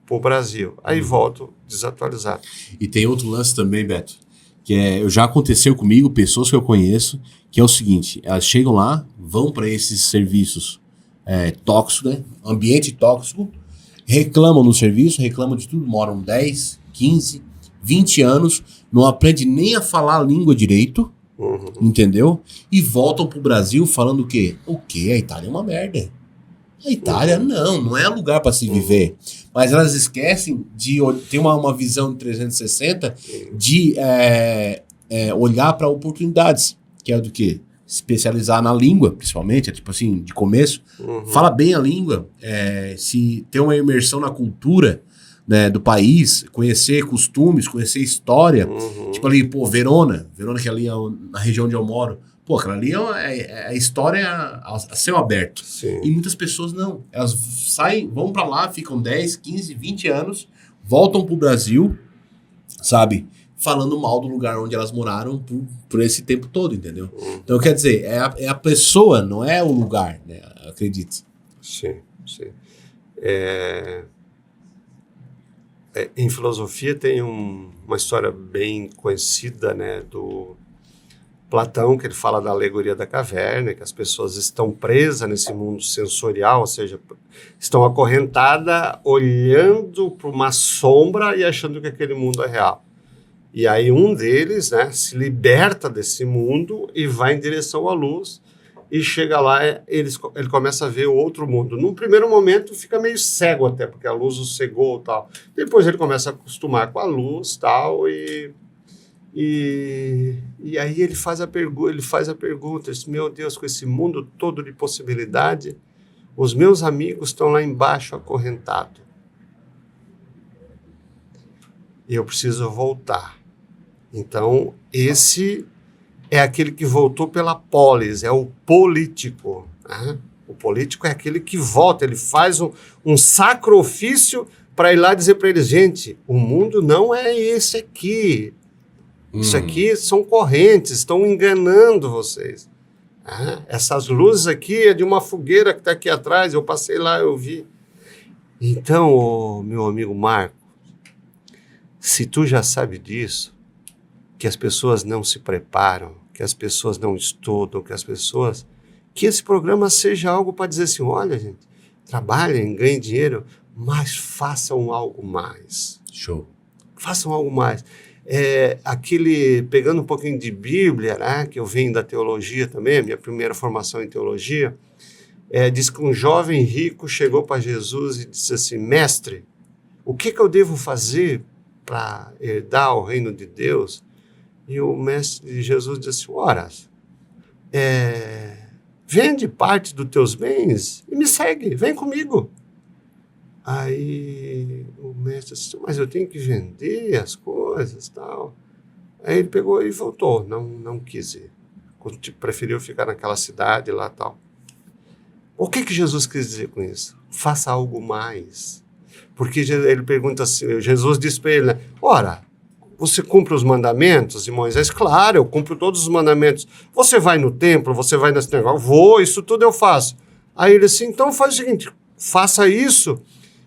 para o Brasil. Aí voltam desatualizados. E tem outro lance também, Beto, que já aconteceu comigo, pessoas que eu conheço, que é o seguinte, elas chegam lá, vão para esses serviços tóxicos, né? Ambiente tóxico, reclamam no serviço, reclamam de tudo, moram 10, 15, 20 anos, não aprendem nem a falar a língua direito, entendeu? E voltam pro Brasil falando o quê? O quê? A Itália é uma merda. A Itália não é lugar para se viver. Mas elas esquecem de ter uma visão de 360 de olhar para oportunidades. Que é do quê? Se especializar na língua, principalmente, tipo assim, de começo. Fala bem a língua, se ter uma imersão na cultura, né, do país, conhecer costumes, conhecer história. Tipo ali, Verona, que é ali na região onde eu moro. Aquela ali é a história a céu aberto. Sim. E muitas pessoas não. Elas saem, vão pra lá, ficam 10, 15, 20 anos, voltam pro Brasil, sabe? Falando mal do lugar onde elas moraram por esse tempo todo, entendeu? Então, quer dizer, é a pessoa, não é o lugar, né? Acredite. Sim. Em filosofia tem uma história bem conhecida, né, do Platão, que ele fala da alegoria da caverna, que as pessoas estão presas nesse mundo sensorial, ou seja, estão acorrentadas olhando para uma sombra e achando que aquele mundo é real. E aí um deles, né, se liberta desse mundo e vai em direção à luz, e chega lá, ele começa a ver o outro mundo. Num primeiro momento fica meio cego até, porque a luz o cegou e tal. Depois ele começa a acostumar com a luz tal, e aí ele faz a pergunta, diz, meu Deus, com esse mundo todo de possibilidade, os meus amigos estão lá embaixo acorrentados. E eu preciso voltar. Então, esse é aquele que voltou pela polis, é o político. Né? O político é aquele que volta, ele faz um sacrifício para ir lá dizer para eles, gente, o mundo não é esse aqui. Isso aqui são correntes, estão enganando vocês. Essas luzes aqui é de uma fogueira que está aqui atrás, eu passei lá, eu vi. Então, meu amigo Marco, se tu já sabe disso, que as pessoas não se preparam, que as pessoas não estudam, que esse programa seja algo para dizer assim, olha, gente, trabalhem, ganhem dinheiro, mas façam algo mais. Show. Façam algo mais. Pegando um pouquinho de Bíblia, né, que eu venho da teologia também, a minha primeira formação em teologia, diz que um jovem rico chegou para Jesus e disse assim, mestre, o que eu devo fazer para herdar o reino de Deus? E o mestre Jesus disse, ora, vende parte dos teus bens e me segue, vem comigo. Aí o mestre disse, mas eu tenho que vender as coisas e tal. Aí ele pegou e voltou, não quis ir. Preferiu ficar naquela cidade lá e tal. O que Jesus quis dizer com isso? Faça algo mais. Porque ele pergunta assim, Jesus disse para ele, né, ora, você cumpre os mandamentos de Moisés? Claro, eu cumpro todos os mandamentos. Você vai no templo, você vai na sinagoga? Vou, isso tudo eu faço. Aí ele disse, então faz o seguinte, faça isso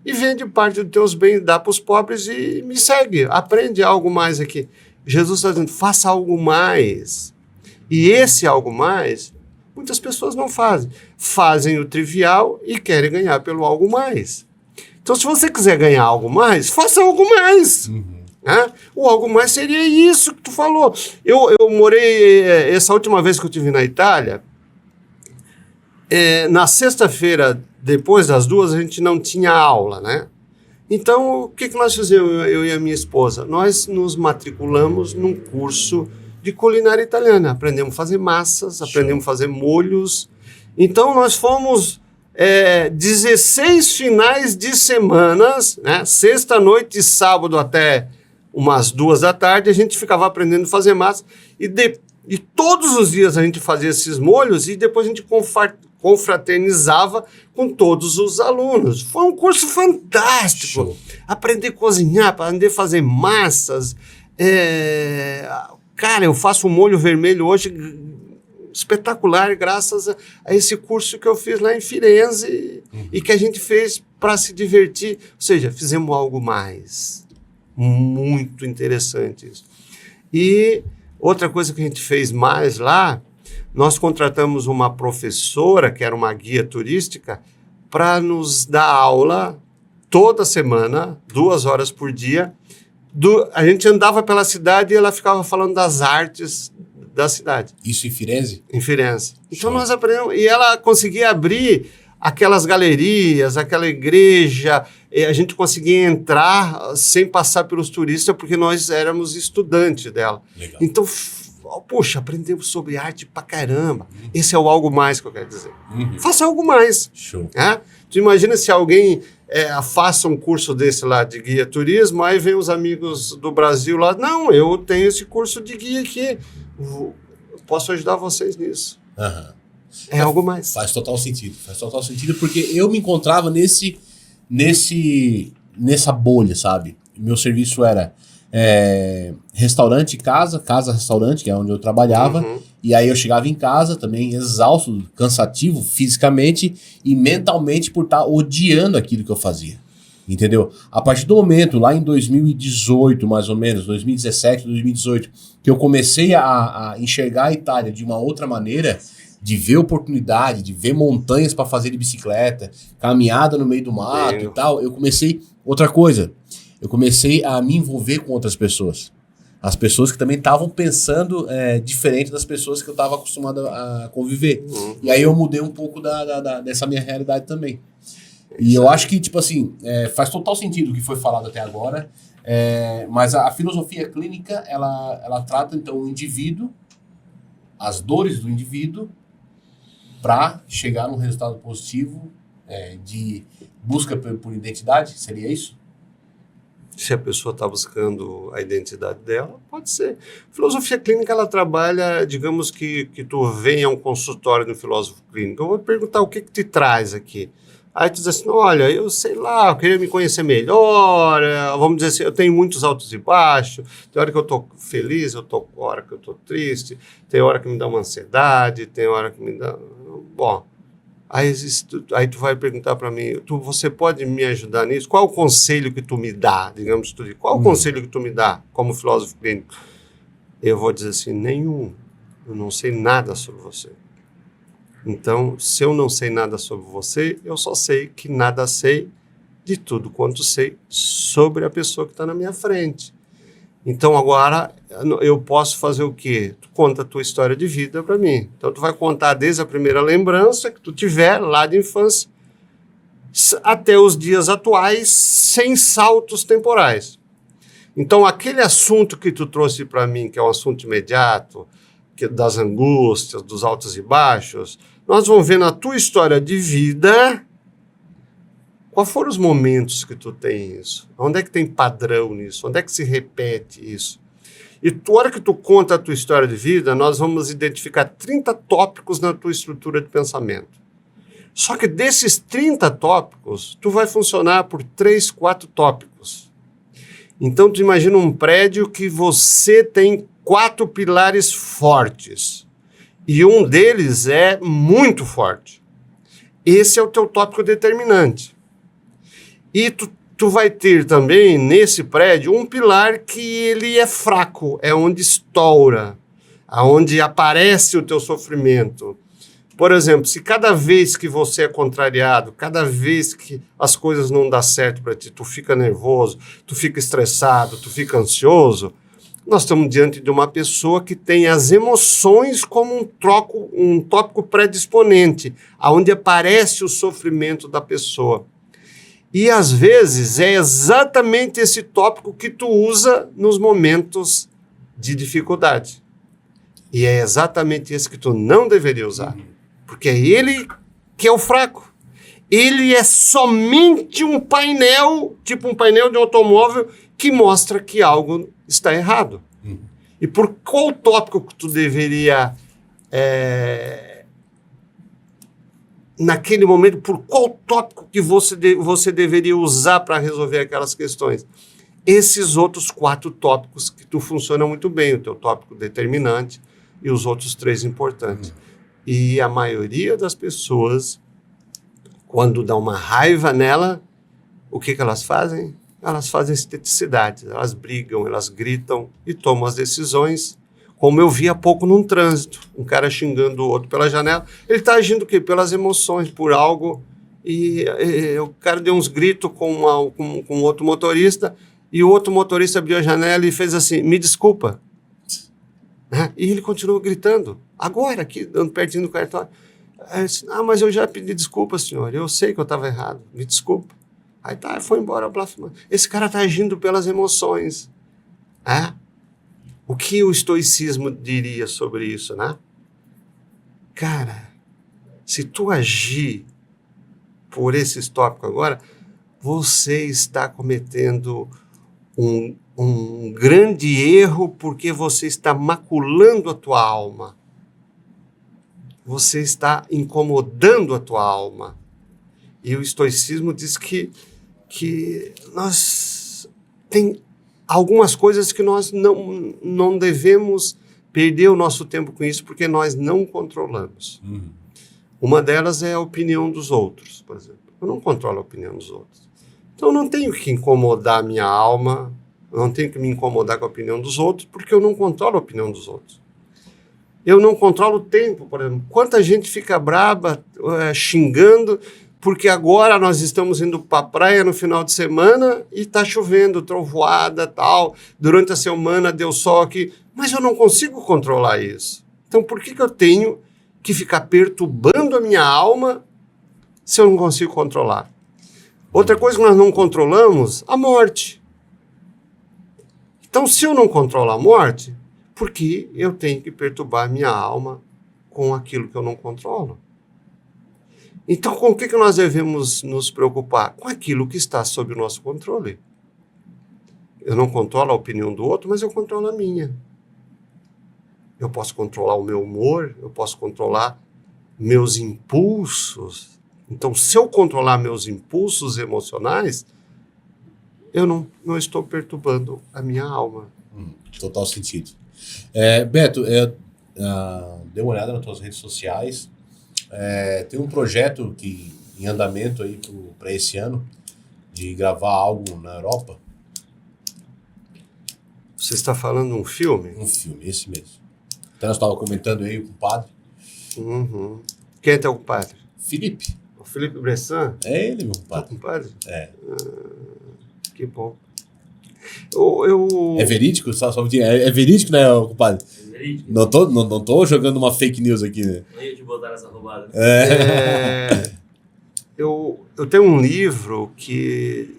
e vende parte dos teus bens, dá para os pobres e me segue. Aprende algo mais aqui. Jesus está dizendo, faça algo mais. E esse algo mais, muitas pessoas não fazem. Fazem o trivial e querem ganhar pelo algo mais. Então, se você quiser ganhar algo mais, faça algo mais. Né? O algo mais seria isso que tu falou. Eu morei, essa última vez que eu estive na Itália, na sexta-feira, depois das 2, a gente não tinha aula, né? Então, o que nós fizemos, eu e a minha esposa? Nós nos matriculamos num curso de culinária italiana. Aprendemos a fazer massas, aprendemos a fazer molhos. Então, nós fomos 16 finais de semanas, né? Sexta noite e sábado até umas 2 da tarde, a gente ficava aprendendo a fazer massa. E todos os dias a gente fazia esses molhos e depois a gente confraternizava com todos os alunos. Foi um curso fantástico. Show. Aprender a cozinhar, aprender a fazer massas. Cara, eu faço um molho vermelho hoje espetacular graças a esse curso que eu fiz lá em Firenze e que a gente fez para se divertir. Ou seja, fizemos algo mais. Muito interessante isso. E outra coisa que a gente fez mais lá, nós contratamos uma professora, que era uma guia turística, para nos dar aula toda semana, 2 horas por dia. A gente andava pela cidade e ela ficava falando das artes da cidade. Isso em Firenze? Em Firenze. Então nós aprendemos, e ela conseguia abrir aquelas galerias, aquela igreja, a gente conseguia entrar sem passar pelos turistas, porque nós éramos estudantes dela. Legal. Então, puxa, aprendemos sobre arte pra caramba. Esse é o algo mais que eu quero dizer. Faça algo mais. Show. Tu imagina se alguém faça um curso desse lá de guia turismo, aí vem os amigos do Brasil lá, não, eu tenho esse curso de guia aqui, posso ajudar vocês nisso. É algo mais. Faz total sentido, porque eu me encontrava nessa bolha, sabe? Meu serviço era restaurante, casa, restaurante, que é onde eu trabalhava, e aí eu chegava em casa também exausto, cansativo fisicamente e mentalmente por estar odiando aquilo que eu fazia, entendeu? A partir do momento, lá em 2018, mais ou menos, 2017, 2018, que eu comecei a enxergar a Itália de uma outra maneira, de ver oportunidade, de ver montanhas para fazer de bicicleta, caminhada no meio do mato e tal, eu comecei a me envolver com outras pessoas. As pessoas que também estavam pensando diferente das pessoas que eu estava acostumado a conviver. E aí eu mudei um pouco dessa minha realidade também. E eu acho que, tipo assim, faz total sentido o que foi falado até agora, mas a filosofia clínica, ela trata, então, o indivíduo, as dores do indivíduo, para chegar num resultado positivo de busca por identidade, seria isso? Se a pessoa está buscando a identidade dela, pode ser. Filosofia clínica, ela trabalha, digamos que tu venha a um consultório do filósofo clínico, eu vou perguntar o que te traz aqui. Aí tu diz assim, olha, eu sei lá, eu queria me conhecer melhor, vamos dizer assim, eu tenho muitos altos e baixos, tem hora que eu tô feliz, tem hora que eu tô triste, tem hora que me dá uma ansiedade, tem hora que me dá... Bom, aí tu vai perguntar para mim, você pode me ajudar nisso? Qual o conselho que tu me dá, digamos, qual o conselho que tu me dá como filósofo clínico? Eu vou dizer assim, nenhum, eu não sei nada sobre você. Então, se eu não sei nada sobre você, eu só sei que nada sei de tudo quanto sei sobre a pessoa que está na minha frente. Então, agora, eu posso fazer o quê? Tu conta a tua história de vida para mim. Então, tu vai contar desde a primeira lembrança que tu tiver lá de infância até os dias atuais, sem saltos temporais. Então, aquele assunto que tu trouxe para mim, que é um assunto imediato, das angústias, dos altos e baixos, nós vamos ver na tua história de vida quais foram os momentos que tu tem isso. Onde é que tem padrão nisso? Onde é que se repete isso? E na hora que tu conta a tua história de vida, nós vamos identificar 30 tópicos na tua estrutura de pensamento. Só que desses 30 tópicos, tu vai funcionar por 3, 4 tópicos. Então, tu imagina um prédio que você tem 4 pilares fortes. E um deles é muito forte. Esse é o teu tópico determinante. E tu vai ter também, nesse prédio, um pilar que ele é fraco, é onde estoura, aonde aparece o teu sofrimento. Por exemplo, se cada vez que você é contrariado, cada vez que as coisas não dão certo para ti, tu fica nervoso, tu fica estressado, tu fica ansioso, nós estamos diante de uma pessoa que tem as emoções como um tópico predisponente, aonde aparece o sofrimento da pessoa. E, às vezes, é exatamente esse tópico que tu usa nos momentos de dificuldade. E é exatamente esse que tu não deveria usar. Porque é ele que é o fraco. Ele é somente um painel, tipo um painel de automóvel, que mostra que algo está errado. E por qual tópico que tu deveria... naquele momento, por qual tópico que você deveria usar para resolver aquelas questões? Esses outros 4 tópicos que tu funciona muito bem, o teu tópico determinante e os outros 3 importantes. E a maioria das pessoas, quando dá uma raiva nela, o que elas fazem? Elas fazem esteticidade, elas brigam, elas gritam e tomam as decisões. Como eu vi há pouco num trânsito, um cara xingando o outro pela janela, ele está agindo o quê? Pelas emoções, por algo, e o cara deu uns gritos com outro motorista, e o outro motorista abriu a janela e fez assim, me desculpa. E ele continuou gritando, agora, aqui, dando pertinho do cartório. Aí disse, mas eu já pedi desculpa, senhor, eu sei que eu estava errado, me desculpa. Aí tá, foi embora, blasfemando. Esse cara está agindo pelas emoções. O que o estoicismo diria sobre isso, né? Cara, se tu agir por esse tópico agora, você está cometendo um grande erro porque você está maculando a tua alma. Você está incomodando a tua alma. E o estoicismo diz que nós tem algumas coisas que nós não devemos perder o nosso tempo com isso, porque nós não controlamos. Uma delas é a opinião dos outros, por exemplo. Eu não controlo a opinião dos outros. Então, eu não tenho que incomodar a minha alma, eu não tenho que me incomodar com a opinião dos outros, porque eu não controlo a opinião dos outros. Eu não controlo o tempo, por exemplo. Quanta gente fica braba, xingando, porque agora nós estamos indo para a praia no final de semana e está chovendo, trovoada, tal. Durante a semana deu sol aqui. Mas eu não consigo controlar isso. Então, por que eu tenho que ficar perturbando a minha alma se eu não consigo controlar? Outra coisa que nós não controlamos, a morte. Então, se eu não controlo a morte, por que eu tenho que perturbar a minha alma com aquilo que eu não controlo? Então, com o que nós devemos nos preocupar? Com aquilo que está sob o nosso controle. Eu não controlo a opinião do outro, mas eu controlo a minha. Eu posso controlar o meu humor, eu posso controlar meus impulsos. Então, se eu controlar meus impulsos emocionais, eu não estou perturbando a minha alma. Total sentido. Beto, dê uma olhada nas tuas redes sociais. Tem um projeto em andamento aí para esse ano de gravar algo na Europa. Você está falando de um filme? Um filme, esse mesmo. Então nós estávamos comentando aí com o padre. Quem é teu compadre? Felipe. O Felipe Bressan? É ele, meu compadre. Teu compadre? Que bom. É verídico? É verídico, né, compadre? É verídico. Não tô jogando uma fake news aqui, né? Não ia te botar nessa roubada. Eu tenho um livro que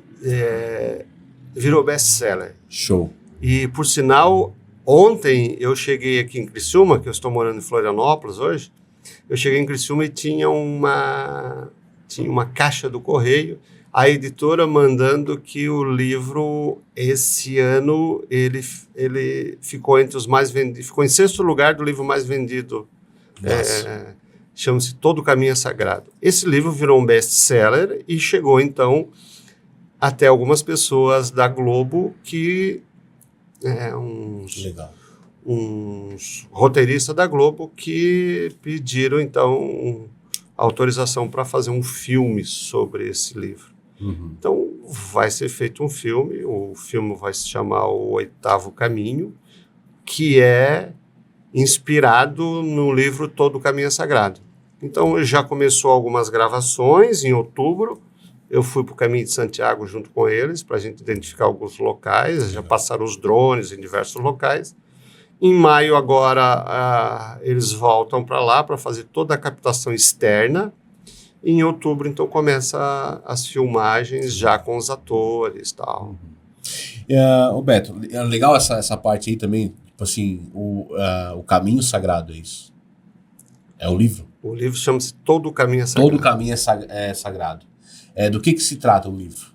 virou best-seller. Show. E, por sinal, ontem eu cheguei aqui em Criciúma, que eu estou morando em Florianópolis hoje, eu cheguei em Criciúma e tinha uma caixa do correio, a editora mandando que o livro, esse ano, ele ficou entre os mais vendidos, ficou em 6º lugar do livro mais vendido. Chama-se Todo Caminho é Sagrado. Esse livro virou um best-seller e chegou, então, até algumas pessoas da Globo que... uns roteiristas da Globo que pediram, então, autorização para fazer um filme sobre esse livro. Uhum. Então, vai ser feito um filme, o filme vai se chamar O Oitavo Caminho, que é inspirado no livro Todo Caminho é Sagrado. Então, já começou algumas gravações em outubro, eu fui para o Caminho de Santiago junto com eles, para a gente identificar alguns locais, já passaram os drones em diversos locais. Em maio, agora, eles voltam para lá para fazer toda a captação externa. Em outubro, então, começa as filmagens já com os atores e tal. Beto, é legal essa parte aí também, tipo assim, o Caminho Sagrado, é isso? É o livro? O livro chama-se Todo Caminho é Sagrado. Todo Caminho é Sagrado. Do que se trata o livro?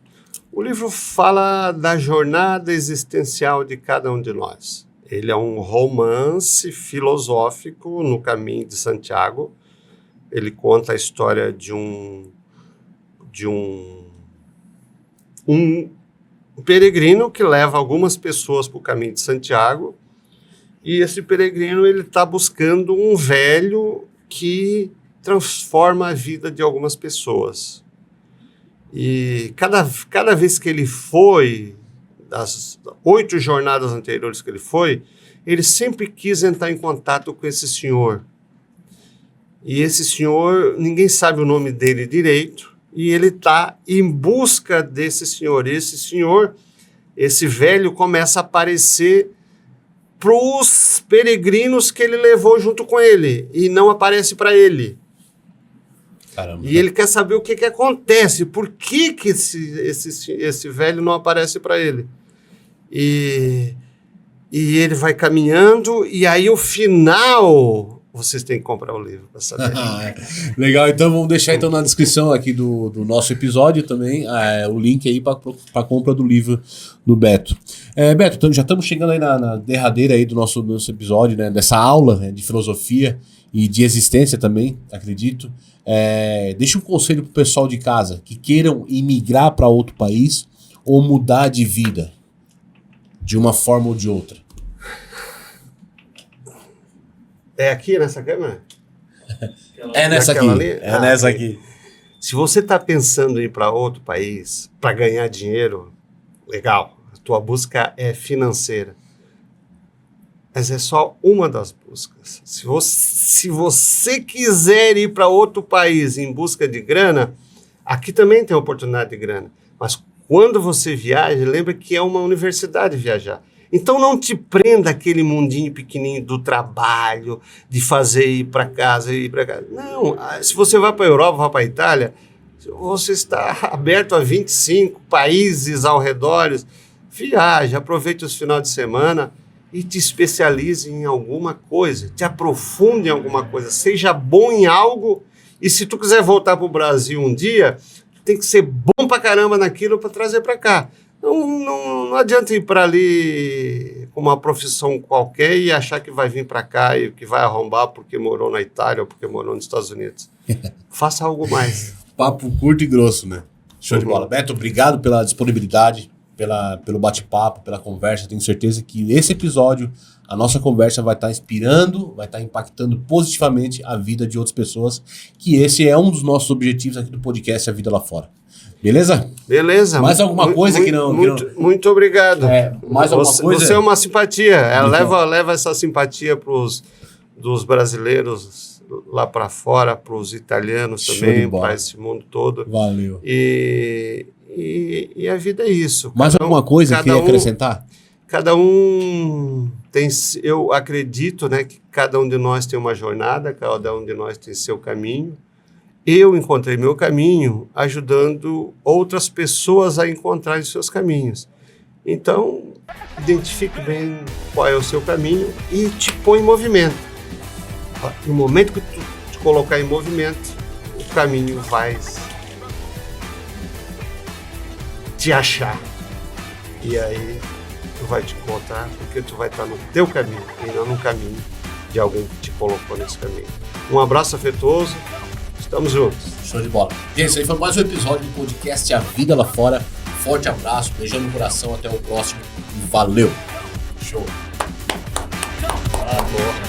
O livro fala da jornada existencial de cada um de nós. Ele é um romance filosófico no Caminho de Santiago. Ele conta a história de um peregrino que leva algumas pessoas para o Caminho de Santiago. E esse peregrino ele está buscando um velho que transforma a vida de algumas pessoas. E cada vez que ele foi, das 8 jornadas anteriores que ele foi, ele sempre quis entrar em contato com esse senhor. E esse senhor, ninguém sabe o nome dele direito, e ele está em busca desse senhor. E esse senhor, esse velho, começa a aparecer para os peregrinos que ele levou junto com ele, e não aparece para ele. Caramba. E ele quer saber o que acontece, por que esse velho não aparece para ele. E ele vai caminhando, e aí o final, vocês têm que comprar o livro para saber. Legal, então vamos deixar então na descrição aqui do nosso episódio também o link aí para compra do livro do Beto. Beto, então, já estamos chegando aí na derradeira aí do nosso episódio, né, dessa aula, né, de filosofia e de existência também, acredito. Deixa um conselho pro pessoal de casa que queiram imigrar para outro país ou mudar de vida de uma forma ou de outra. É aqui nessa câmera? Nessa aqui. Nessa aqui. Se você está pensando em ir para outro país para ganhar dinheiro, legal. A tua busca é financeira. Mas é só uma das buscas. Se você quiser ir para outro país em busca de grana, aqui também tem oportunidade de grana. Mas quando você viaja, lembra que é uma universidade viajar. Então não te prenda aquele mundinho pequenininho do trabalho, de fazer ir para casa, ir para casa. Não, se você vai para a Europa, vai para a Itália, você está aberto a 25 países ao redor. Viaje, aproveite os finais de semana e te especialize em alguma coisa, te aprofunde em alguma coisa, seja bom em algo, e se tu quiser voltar para o Brasil um dia, tem que ser bom pra caramba naquilo para trazer para cá. Não adianta ir para ali com uma profissão qualquer e achar que vai vir para cá e que vai arrombar porque morou na Itália ou porque morou nos Estados Unidos. Faça algo mais. Papo curto e grosso, né? Show de bola. Beto, obrigado pela disponibilidade, pelo bate-papo, pela conversa. Tenho certeza que esse episódio, a nossa conversa vai estar inspirando, vai estar impactando positivamente a vida de outras pessoas, que esse é um dos nossos objetivos aqui do podcast A Vida Lá Fora. Beleza? Beleza. Mais alguma coisa que não... Muito obrigado. Mais alguma coisa? Você é uma simpatia. Leva essa simpatia dos brasileiros lá para fora, para os italianos também, para esse mundo todo. Valeu. E a vida é isso. Mais alguma coisa que queria acrescentar? Cada um tem... Eu acredito, né, que cada um de nós tem uma jornada, cada um de nós tem seu caminho. Eu encontrei meu caminho ajudando outras pessoas a encontrarem seus caminhos. Então, identifique bem qual é o seu caminho e te põe em movimento. No momento que tu te colocar em movimento, o caminho vai te achar. E aí tu vai te encontrar, porque tu vai estar no teu caminho e não no caminho de alguém que te colocou nesse caminho. Um abraço afetuoso, estamos juntos. Show de bola. Gente, esse aí foi mais um episódio do podcast A Vida Lá Fora. Forte abraço, beijão no coração, até o próximo. Valeu! Show! Boa.